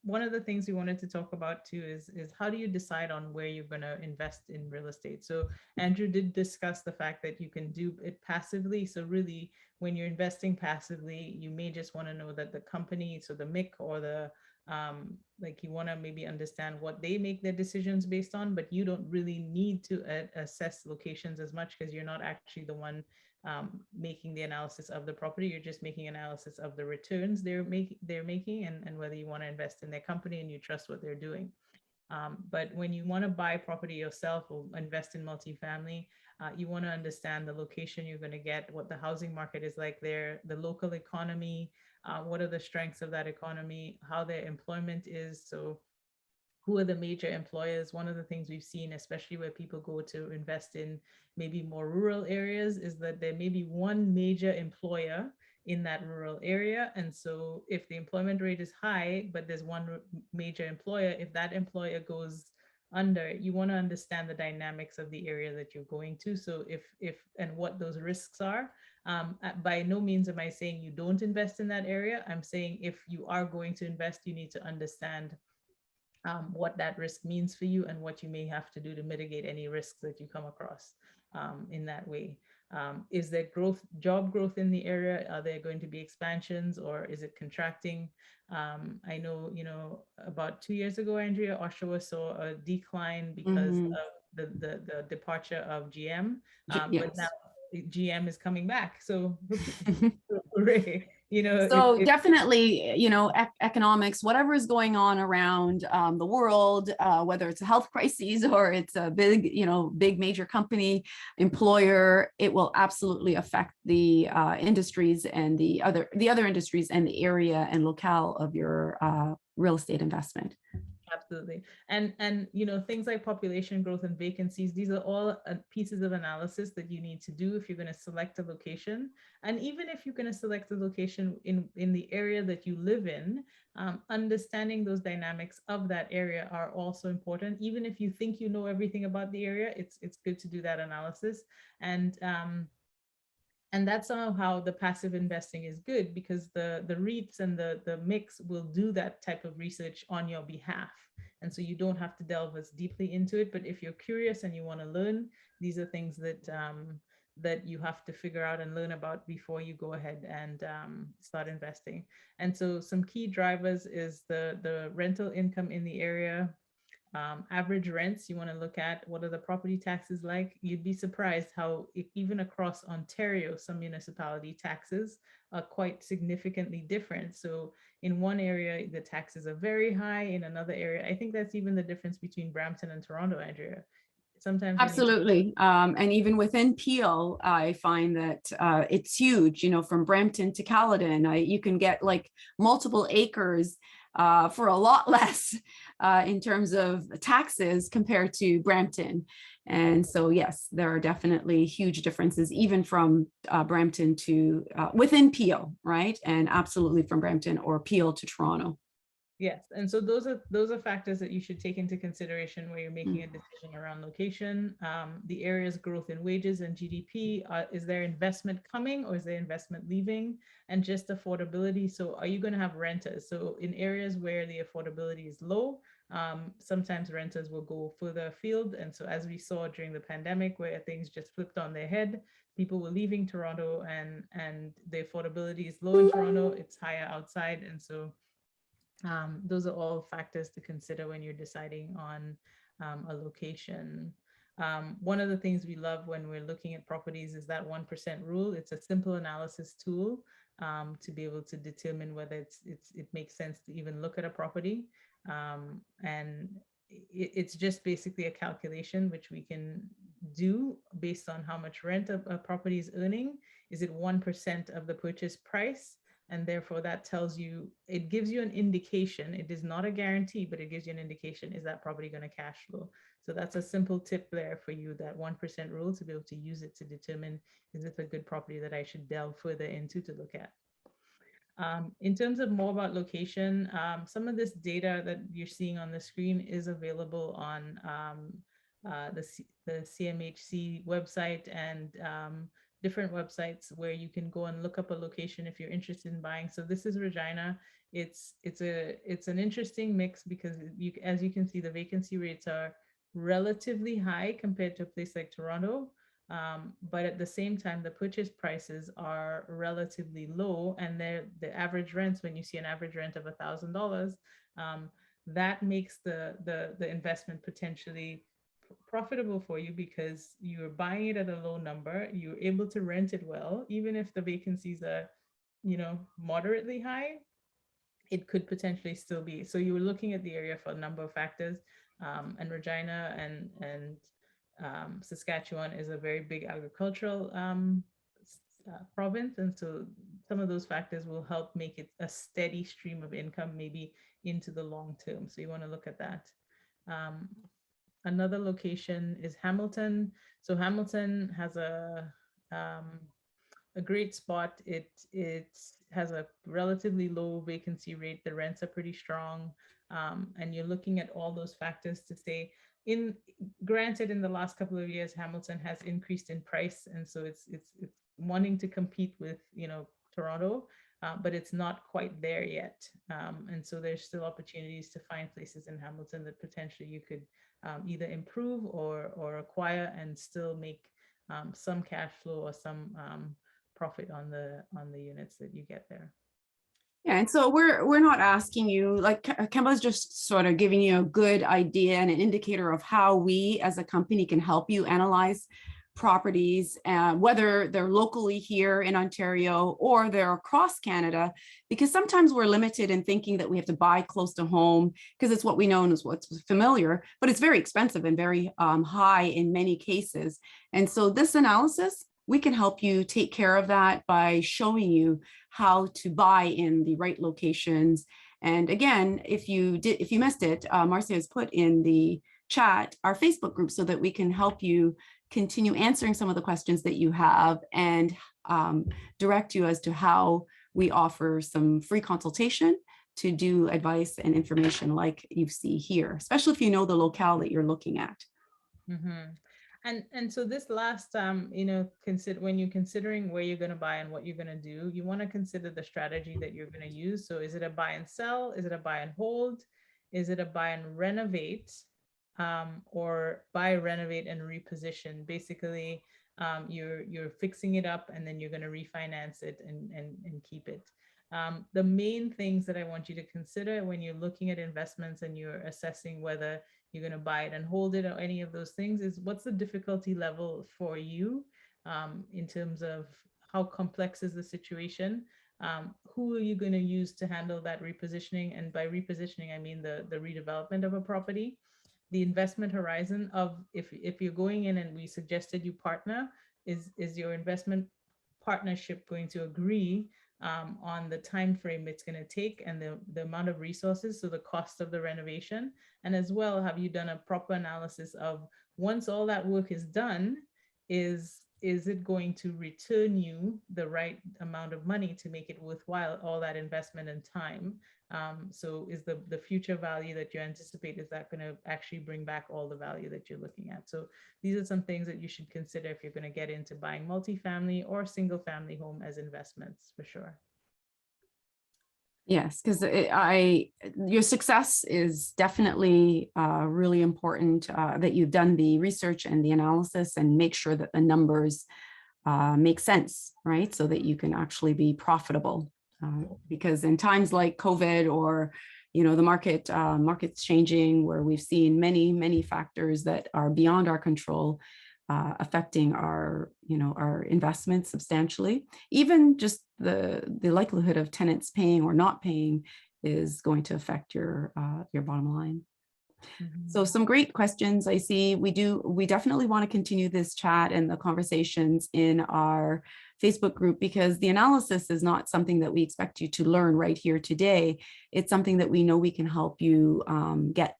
one of the things we wanted to talk about too is how do you decide on where you're going to invest in real estate? So Andrew did discuss the fact that you can do it passively. So really, when you're investing passively, you may just want to know that the company, so the MIC or the you want to maybe understand what they make their decisions based on, but you don't really need to assess locations as much, because you're not actually the one making the analysis of the property. You're just making analysis of the returns they're making and whether you want to invest in their company and you trust what they're doing. But when you want to buy property yourself or invest in multifamily, you want to understand the location you're going to get, what the housing market is like there, the local economy, what are the strengths of that economy, how their employment is. So who are the major employers? One of the things we've seen, especially where people go to invest in maybe more rural areas, is that there may be one major employer in that rural area. And so if the employment rate is high, but there's one major employer, if that employer goes under, you want to understand the dynamics of the area that you're going to. So if and what those risks are. By no means am I saying you don't invest in that area. I'm saying if you are going to invest, you need to understand what that risk means for you and what you may have to do to mitigate any risks that you come across in that way. Is there job growth in the area? Are there going to be expansions, or is it contracting? I know, about 2 years ago, Andrea, Oshawa saw a decline because Mhm. of the departure of GM, but now Yes. GM is coming back. So hooray, So definitely, economics, whatever is going on around the world, whether it's a health crisis or it's a big, big major company employer, it will absolutely affect the industries and the other industries and the area and locale of your real estate investment. Absolutely. And things like population growth and vacancies, these are all pieces of analysis that you need to do if you're going to select a location. And even if you're going to select a location in the area that you live in, understanding those dynamics of that area are also important. Even if you think you know everything about the area, it's good to do that analysis. And that's somehow how the passive investing is good, because the REITs and the mix will do that type of research on your behalf. And so you don't have to delve as deeply into it. But if you're curious and you want to learn, these are things that that you have to figure out and learn about before you go ahead and start investing. And so some key drivers is the rental income in the area. Average rents, you want to look at what are the property taxes like. You'd be surprised how even across Ontario, some municipality taxes are quite significantly different. So in one area, the taxes are very high. In another area, I think that's even the difference between Brampton and Toronto, Andrea. Sometimes Absolutely. And even within Peel, I find that it's huge, from Brampton to Caledon, you can get like multiple acres for a lot less in terms of taxes compared to Brampton. And so, yes, there are definitely huge differences, even from Brampton to within Peel, right? And absolutely from Brampton or Peel to Toronto. Yes, and so those are factors that you should take into consideration where you're making a decision around location. The area's growth in wages and GDP, is there investment coming or is there investment leaving? And just affordability. So are you going to have renters? So in areas where the affordability is low, sometimes renters will go further afield. And so as we saw during the pandemic, where things just flipped on their head, people were leaving Toronto, and the affordability is low in Toronto, it's higher outside. And so those are all factors to consider when you're deciding on a location. One of the things we love when we're looking at properties is that 1% rule. It's a simple analysis tool to be able to determine whether it makes sense to even look at a property. And it's just basically a calculation which we can do based on how much rent a property is earning. Is it 1% of the purchase price? And therefore that tells you, it gives you an indication. It is not a guarantee, but it gives you an indication, is that property going to cash flow? So that's a simple tip there for you, that 1% rule, to be able to use it to determine, is this a good property that I should delve further into to look at? In terms of more about location, some of this data that you're seeing on the screen is available on the CMHC website and different websites where you can go and look up a location if you're interested in buying. So this is Regina. It's an interesting mix because as you can see, the vacancy rates are relatively high compared to a place like Toronto. But at the same time, the purchase prices are relatively low, and the average rents, when you see an average rent of $1,000, that makes the investment potentially profitable for you, because you're buying it at a low number, you're able to rent it well, even if the vacancies are, moderately high, it could potentially still be. So you were looking at the area for a number of factors, and Regina and Saskatchewan is a very big agricultural province, and so some of those factors will help make it a steady stream of income, maybe into the long term. So you want to look at that. Another location is Hamilton. So Hamilton has a great spot. It has a relatively low vacancy rate. The rents are pretty strong. And you're looking at all those factors to say, granted, in the last couple of years, Hamilton has increased in price. And so it's wanting to compete with, Toronto. but it's not quite there yet. And so there's still opportunities to find places in Hamilton that potentially you could either improve or acquire and still make some cash flow or some profit on the units that you get there. Yeah, and so we're not asking you, like Kemba's just sort of giving you a good idea and an indicator of how we as a company can help you analyze properties, whether they're locally here in Ontario or they're across Canada, because sometimes we're limited in thinking that we have to buy close to home because it's what we know and is what's familiar, but it's very expensive and very high in many cases. And so this analysis, we can help you take care of that by showing you how to buy in the right locations. And again, if you missed it, Marcia has put in the chat our Facebook group so that we can help you continue answering some of the questions that you have and direct you as to how we offer some free consultation to do advice and information like you see here, especially if you know the locale that you're looking at. Mm-hmm. And so this last, consider when you're considering where you're going to buy and what you're going to do, you want to consider the strategy that you're going to use. So is it a buy and sell? Is it a buy and hold? Is it a buy and renovate? Or buy, renovate, and reposition? Basically, you're fixing it up and then you're going to refinance it and keep it. The main things that I want you to consider when you're looking at investments and you're assessing whether you're going to buy it and hold it or any of those things is what's the difficulty level for you in terms of how complex is the situation? Who are you going to use to handle that repositioning? And by repositioning, I mean the redevelopment of a property. The investment horizon of if you're going in and we suggested you partner, is your investment partnership going to agree on the time frame it's going to take and the amount of resources, so the cost of the renovation? And as well, have you done a proper analysis of once all that work is done, is it going to return you the right amount of money to make it worthwhile, all that investment and time? So is the future value that you anticipate, is that going to actually bring back all the value that you're looking at? So these are some things that you should consider if you're going to get into buying multifamily or single family home as investments, for sure. Yes, because your success is definitely really important, that you've done the research and the analysis and make sure that the numbers make sense, right? So that you can actually be profitable. Because in times like COVID or, the market's changing, where we've seen many factors that are beyond our control, affecting our investments substantially. Even just the likelihood of tenants paying or not paying is going to affect your bottom line. Mm-hmm. So some great questions I see. We definitely want to continue this chat and the conversations in our Facebook group, because the analysis is not something that we expect you to learn right here today. It's something that we know we can help you get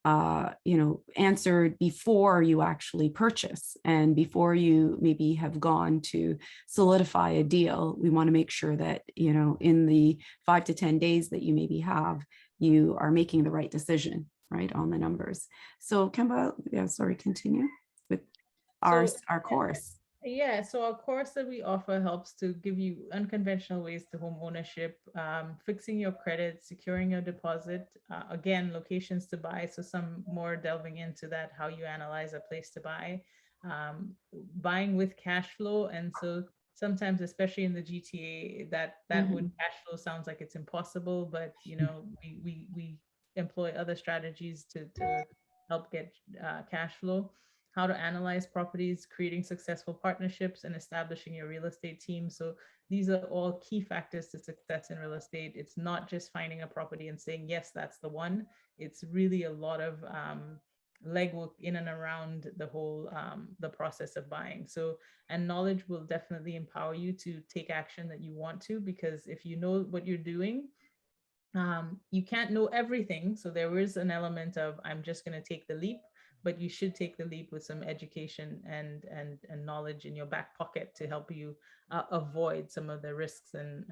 answered before you actually purchase and before you maybe have gone to solidify a deal. We want to make sure that, in the 5 to 10 days that you maybe have, you are making the right decision, right, on the numbers. So Kemba, continue with our course. Yeah, so our course that we offer helps to give you unconventional ways to home ownership, fixing your credit, securing your deposit, again, locations to buy. So some more delving into that, how you analyze a place to buy, buying with cash flow. And so sometimes, especially in the GTA, that would cash flow sounds like it's impossible, but we employ other strategies to help get cash flow. How to analyze properties, creating successful partnerships, and establishing your real estate team. So these are all key factors to success in real estate. It's not just finding a property and saying, yes, that's the one. It's really a lot of legwork in and around the whole, the process of buying. So, and knowledge will definitely empower you to take action that you want to, because if you know what you're doing, you can't know everything. So there is an element of, I'm just going to take the leap, but you should take the leap with some education and knowledge in your back pocket to help you avoid some of the risks and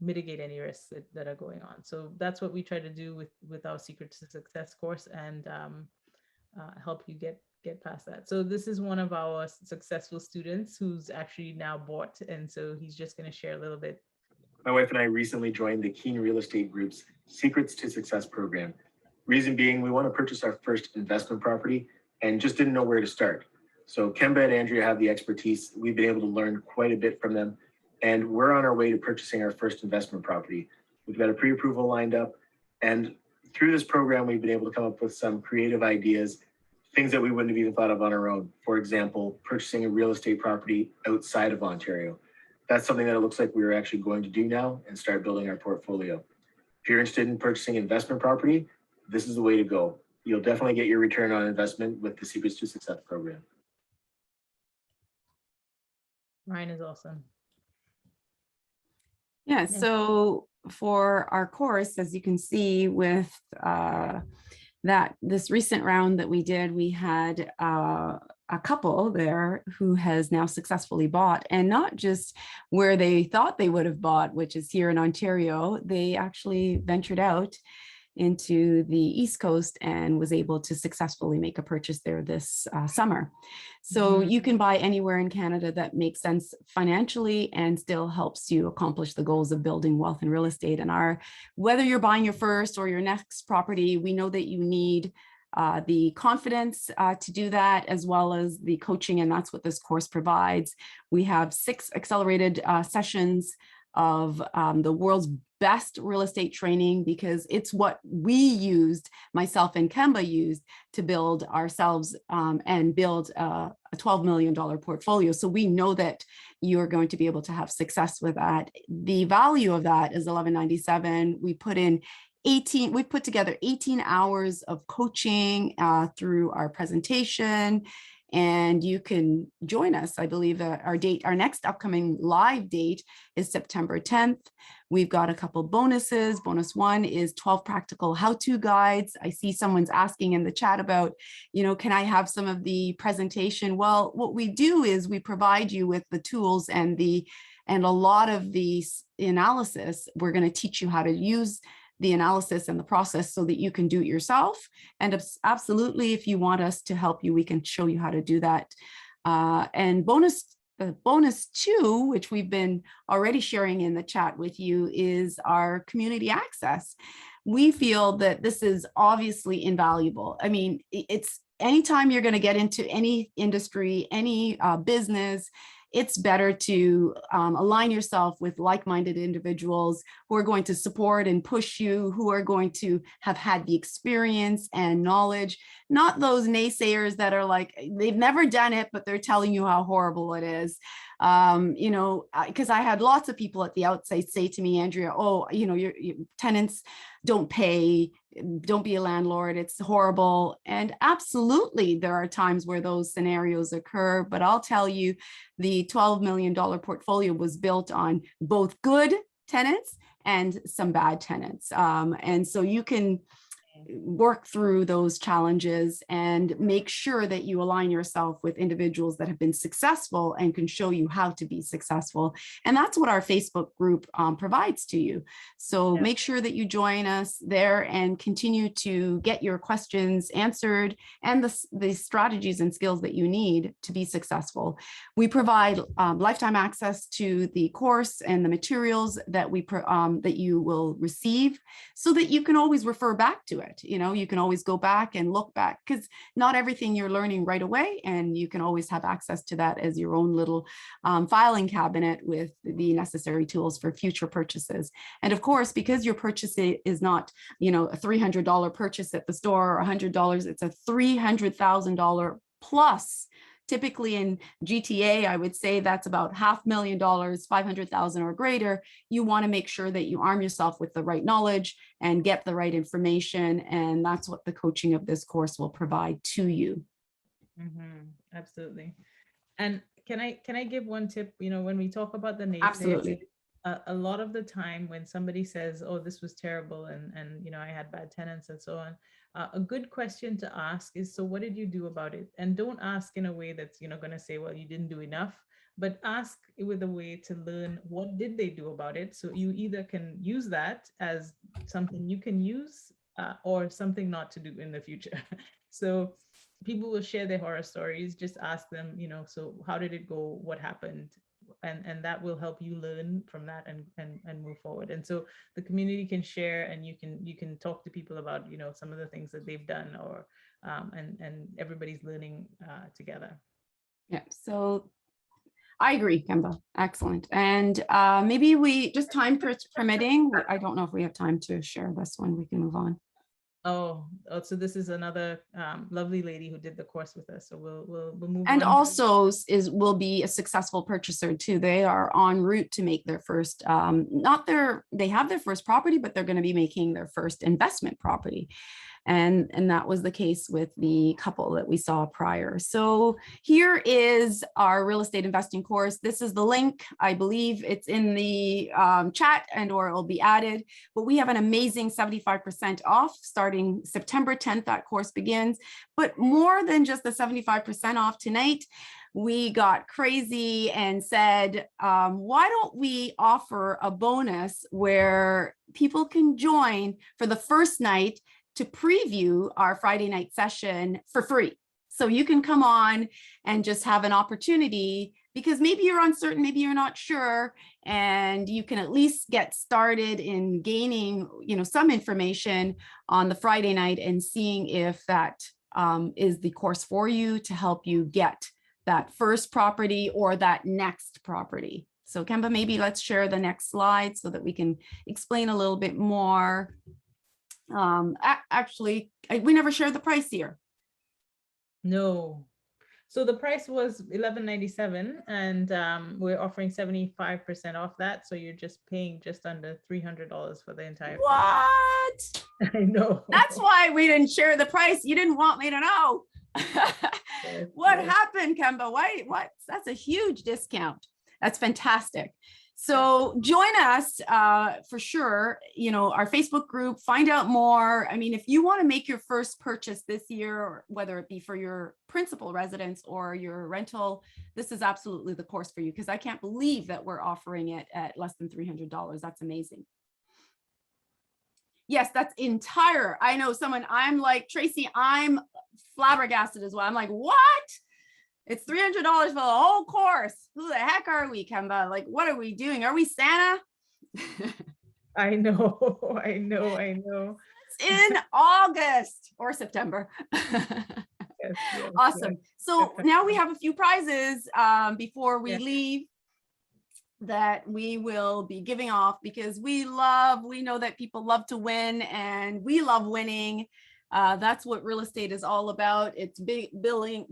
mitigate any risks that are going on. So that's what we try to do with our Secret to Success course, and help you get past that. So this is one of our successful students who's actually now bought, and so he's just going to share a little bit My wife and I recently joined the Keen Real Estate Group's Secrets to Success program. Reason being, we want to purchase our first investment property and just didn't know where to start. So Kemba and Andrea have the expertise. We've been able to learn quite a bit from them, and we're on our way to purchasing our first investment property. We've got a pre-approval lined up, and through this program, we've been able to come up with some creative ideas, things that we wouldn't have even thought of on our own. For example, purchasing a real estate property outside of Ontario. That's something that it looks like we're actually going to do now and start building our portfolio. If you're interested in purchasing investment property, this is the way to go. You'll definitely get your return on investment with the Secrets to Success program. Ryan is awesome. Yeah, so for our course, as you can see with this recent round that we did, we had a couple there who has now successfully bought, and not just where they thought they would have bought, which is here in Ontario. They actually ventured out into the East Coast and was able to successfully make a purchase there this summer. So you can buy anywhere in Canada that makes sense financially and still helps you accomplish the goals of building wealth in real estate. And whether you're buying your first or your next property, we know that you need the confidence to do that, as well as the coaching, and that's what this course provides. We have 6 accelerated sessions of the world's best real estate training, because it's what we used, myself and Kemba used, to build ourselves and build a $12 million portfolio. So we know that you're going to be able to have success with that. The value of that is $11.97. We put together 18 hours of coaching through our presentation, and you can join us. I believe our next upcoming live date is September 10th. We've got a couple bonuses. Bonus 1 is 12 practical how-to guides. I see someone's asking in the chat about, can I have some of the presentation? Well, what we do is we provide you with the tools and a lot of the analysis. We're going to teach you how to use the analysis and the process so that you can do it yourself. And absolutely, if you want us to help you, we can show you how to do that. And bonus 2, which we've been already sharing in the chat with you, is our community access. We feel that this is obviously invaluable. I mean, it's anytime you're going to get into any industry, any business, it's better to align yourself with like-minded individuals who are going to support and push you, who are going to have had the experience and knowledge, not those naysayers that are like, they've never done it, but they're telling you how horrible it is. Because I had lots of people at the outset say to me, Andrea, your tenants don't pay, don't be a landlord, it's horrible. And absolutely, there are times where those scenarios occur, but I'll tell you, the $12 million portfolio was built on both good tenants and some bad tenants. And so you can work through those challenges and make sure that you align yourself with individuals that have been successful and can show you how to be successful. And that's what our Facebook group provides to you. So make sure that you join us there and continue to get your questions answered and the strategies and skills that you need to be successful. We provide lifetime access to the course and the materials that that you will receive, so that you can always refer back to it. You can always go back and look back, because not everything you're learning right away, and you can always have access to that as your own little filing cabinet with the necessary tools for future purchases. And of course, because your purchase is not, a $300 purchase at the store or $100, it's a $300,000 plus. Typically in GTA, I would say that's about $500,000, 500,000 or greater. You want to make sure that you arm yourself with the right knowledge and get the right information. And that's what the coaching of this course will provide to you. Absolutely. And can I give one tip? When we talk about the naysayers, absolutely, a lot of the time when somebody says, oh, this was terrible, and I had bad tenants and so on, a good question to ask is, so what did you do about it? And don't ask in a way that's going to say, well, you didn't do enough, but ask with a way to learn, what did they do about it? So you either can use that as something you can use or something not to do in the future. So people will share their horror stories. Just ask them, so how did it go? What happened? and that will help you learn from that and move forward. And so the community can share, and you can talk to people about, you know, some of the things that they've done, or and everybody's learning together. Yeah, so I agree, Kemba. Excellent. And maybe we just permitting, I don't know if we have time to share this one. We can move on. Oh, so this is another lovely lady who did the course with us. So we'll move And on. also will be a successful purchaser too. They are en route to make their first, they have their first property, but they're going to be making their first investment property. And that was the case with the couple that we saw prior. So here is our real estate investing course. This is the link. I believe it's in the chat and or it will be added, but we have an amazing 75% off starting September 10th. That course begins, but more than just the 75% off tonight, we got crazy and said, why don't we offer a bonus where people can join for the first night to preview our Friday night session for free. So you can come on and just have an opportunity, because maybe you're uncertain, maybe you're not sure, and you can at least get started in gaining, you know, some information on the Friday night and seeing if that is the course for you to help you get that first property or that next property. So Kemba, maybe let's share the next slide so that we can explain a little bit more. Actually, we never shared the price here. No. So the price was $11.97, and we're offering 75% off that. So you're just paying just under $300 for the entire course. What? I know. That's why we didn't share the price. You didn't want me to know. Yes, What yes. happened, Kemba? Why? What? That's a huge discount. That's fantastic. So join us for sure, you know, our Facebook group, find out more. I mean, if you want to make your first purchase this year, or whether it be for your principal residence or your rental, this is absolutely the course for you, because I can't believe that we're offering it at less than $300. That's amazing. Yes, that's entire. I know someone, I'm like, Tracy, I'm flabbergasted as well. I'm like, what? It's $300 for the whole course. Who the heck are we, Kemba? Like, what are we doing? Are we Santa? I know, I know. It's in August or September. Yes, Awesome. yes. So now we have a few prizes before we leave that we will be giving off, because we know that people love to win, and we love winning. That's what real estate is all about. It's building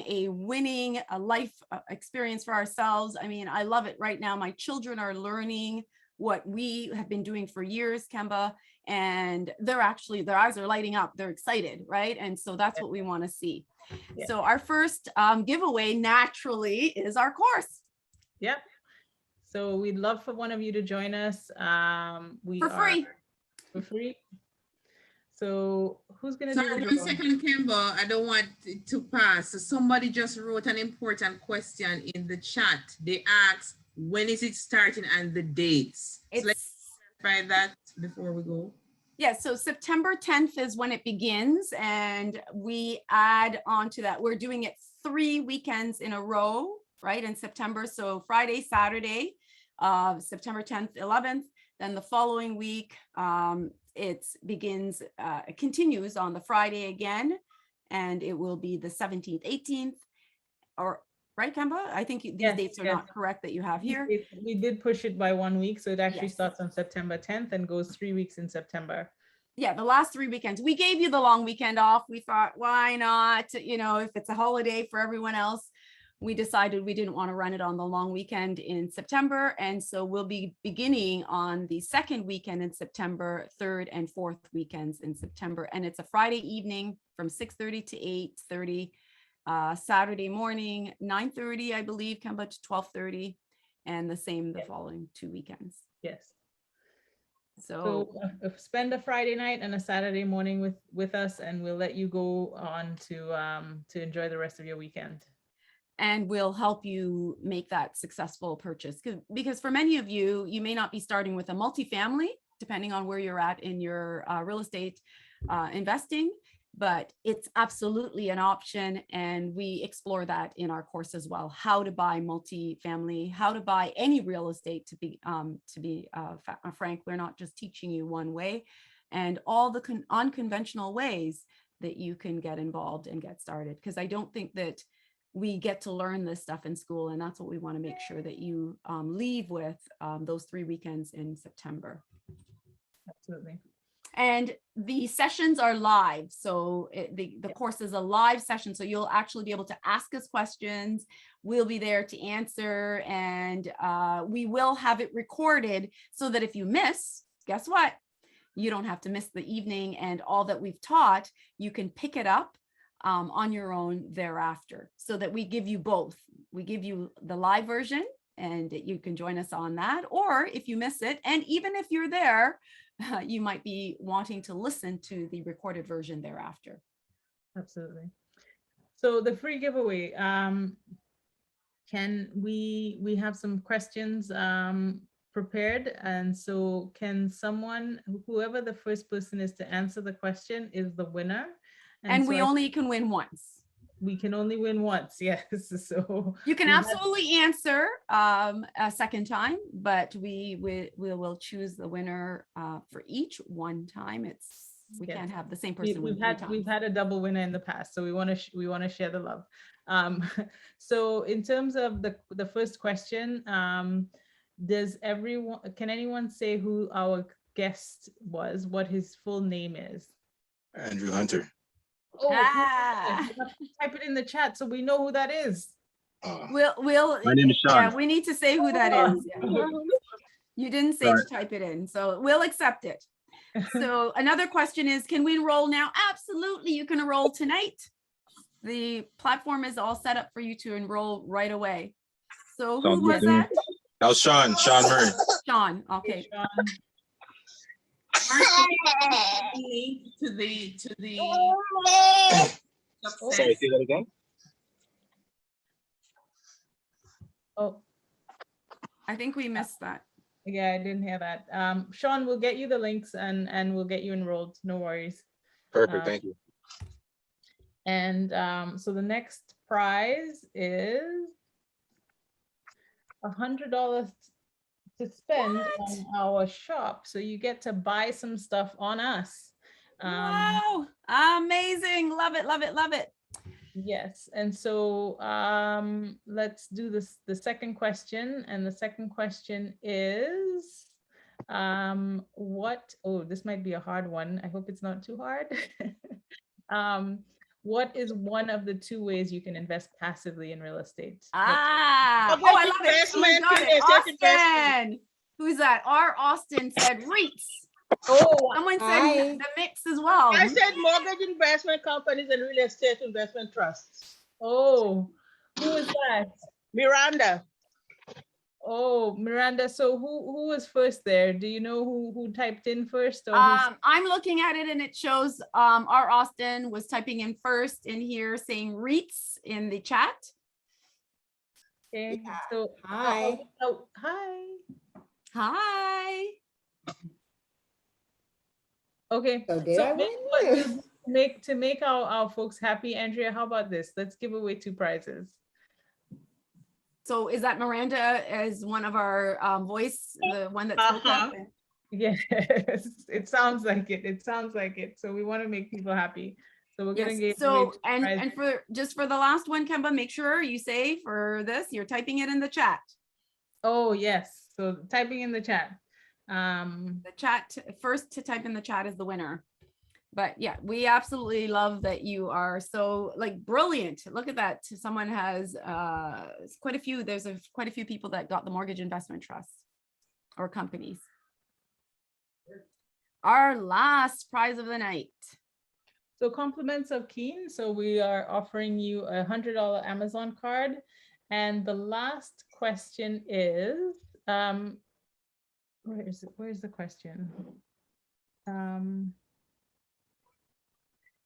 a winning life experience for ourselves. I mean, I love it right now. My children are learning what we have been doing for years, Kemba, and their eyes are lighting up. They're excited, right? And so that's what we want to see. Yeah. So our first giveaway naturally is our course. Yep. So we'd love for one of you to join us. For free. For free. So who's going to do it? 1 second, Kimber. I don't want it to pass. So somebody just wrote an important question in the chat. They asked, when is it starting and the dates? So let's clarify that before we go. Yeah, so September 10th is when it begins, and we add on to that. We're doing it 3 weekends in a row, right, in September. So Friday, Saturday, September 10th, 11th. Then the following week, it continues on the Friday again, and it will be the 17th, 18th, or right, Kemba? I think these dates are not correct that you have here. We did push it by 1 week, so it actually starts on September 10th and goes 3 weeks in September. Yeah, the last 3 weekends. We gave you the long weekend off. We thought, why not? You know, if it's a holiday for everyone else, we decided we didn't want to run it on the long weekend in September. And so we'll be beginning on the second weekend in September, third and fourth weekends in September. And it's a Friday evening from 6:30 to 8:30, Saturday morning, 9:30, I believe, Kemba, to 12:30, and the same the following 2 weekends. Yes. So spend a Friday night and a Saturday morning with us, and we'll let you go on to enjoy the rest of your weekend. And we'll help you make that successful purchase. Because for many of you, you may not be starting with a multifamily, depending on where you're at in your real estate investing. but it's absolutely an option. And we explore that in our course as well, how to buy multifamily, how to buy any real estate. To be frank, we're not just teaching you one way, and all the unconventional ways that you can get involved and get started. Because I don't think that we get to learn this stuff in school, and that's what we want to make sure that you leave with those 3 weekends in September. Absolutely. And the sessions are live. So the course is a live session. So you'll actually be able to ask us questions. We'll be there to answer, and we will have it recorded so that if you miss, guess what? You don't have to miss the evening, and all that we've taught, you can pick it up on your own thereafter, so that we give you both. We give you the live version, and you can join us on that. Or if you miss it, and even if you're there, you might be wanting to listen to the recorded version thereafter. Absolutely. So the free giveaway, can we have some questions prepared, and so can someone, whoever the first person is to answer the question is the winner. And so we only can win once. We can only win once, yes. So you can we have- absolutely answer a second time, but we will choose the winner for each one time. We Yes. can't have the same person win we've had a double winner in the past, so we want to share the love. So in terms of the first question, can anyone say who our guest was, what his full name is? Andrew Hunter. Oh, type it in the chat so we know who that is. We'll My name is Sean. Yeah, we need to say who that is. Yeah. You didn't say to type it in, so we'll accept it. So another question is, can we enroll now? Absolutely, you can enroll tonight. The platform is all set up for you to enroll right away. So who was that? That was Sean Murray. Sean, okay. Sean. Link to the Sorry, say that again. Oh, I think we missed that. yeah, I didn't hear that. Sean, we'll get you the links and we'll get you enrolled. No worries. Perfect, thank you. And so the next prize is $100 to spend on our shop. So you get to buy some stuff on us. Wow, amazing. Love it, love it, love it. Yes, and so let's do the second question. And the second question is, this might be a hard one. I hope it's not too hard. What is one of the 2 ways you can invest passively in real estate? I love it. Oh, got it. Austin. Who's that? Our Austin said REITs. Oh, someone said the mix as well. I said mortgage investment companies and real estate investment trusts. Oh, who is that? Miranda. Oh, Miranda. So who was first there? Do you know who typed in first? Or I'm looking at it and it shows our Austin was typing in first in here, saying REITs in the chat. Okay. So Hi. Hi. Okay. So did I win? To make our folks happy, Andrea, how about this? Let's give away 2 prizes. So is that Miranda as one of our voice, the one that spoke up? Yes, it sounds like it. It sounds like it. So we want to make people happy. So we're gonna give so and for the last one, Kemba, make sure you say for this, you're typing it in the chat. Oh yes. So typing in the chat. The chat first to type in the chat is the winner. But yeah, we absolutely love that you are so brilliant. Look at that. Someone has quite a few. There's quite a few people that got the mortgage investment trust or companies. Our last prize of the night. So compliments of Keen. So we are offering you a $100 Amazon card. And the last question is, where is it? Where's the question?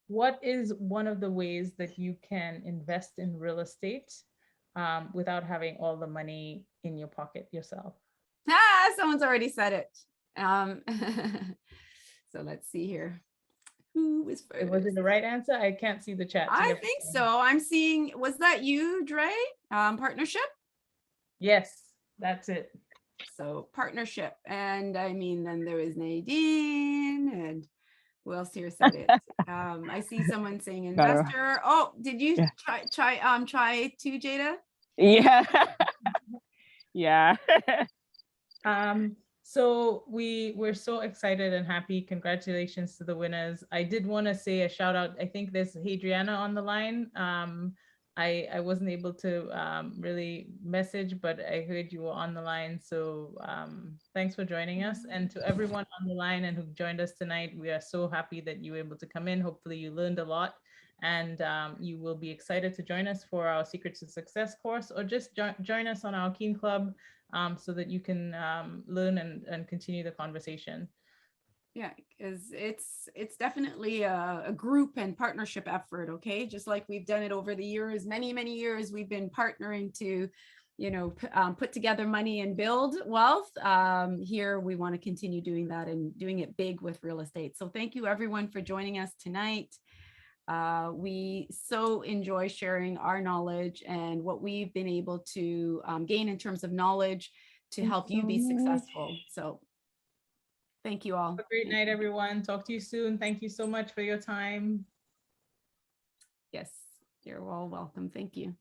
What is one of the ways that you can invest in real estate without having all the money in your pocket yourself? Someone's already said it. So let's see here. Who was first? Was it the right answer? I can't see the chat. I think so. I'm seeing, was that you, Dre? Partnership? Yes, that's it. So partnership. And I mean, then there was Nadine and who else here said it? I see someone saying investor. Oh, did you try too, Jada? Yeah. Yeah. So we're so excited and happy. Congratulations to the winners. I did want to say a shout out. I think there's Adriana on the line. I wasn't able to really message, but I heard you were on the line. So thanks for joining us. And to everyone on the line and who joined us tonight, we are so happy that you were able to come in. Hopefully you learned a lot, and you will be excited to join us for our Secrets to Success course, or just join us on our Keen Club so that you can learn and continue the conversation. Yeah, because it's definitely a group and partnership effort, okay? Just like we've done it over the years, many years, we've been partnering to, you know, put together money and build wealth. Here, we want to continue doing that and doing it big with real estate. So thank you everyone for joining us tonight. We so enjoy sharing our knowledge and what we've been able to gain in terms of knowledge to help you be successful. So thank you all. Have a great night, everyone. Talk to you soon. Thank you so much for your time. Yes, you're all welcome. Thank you.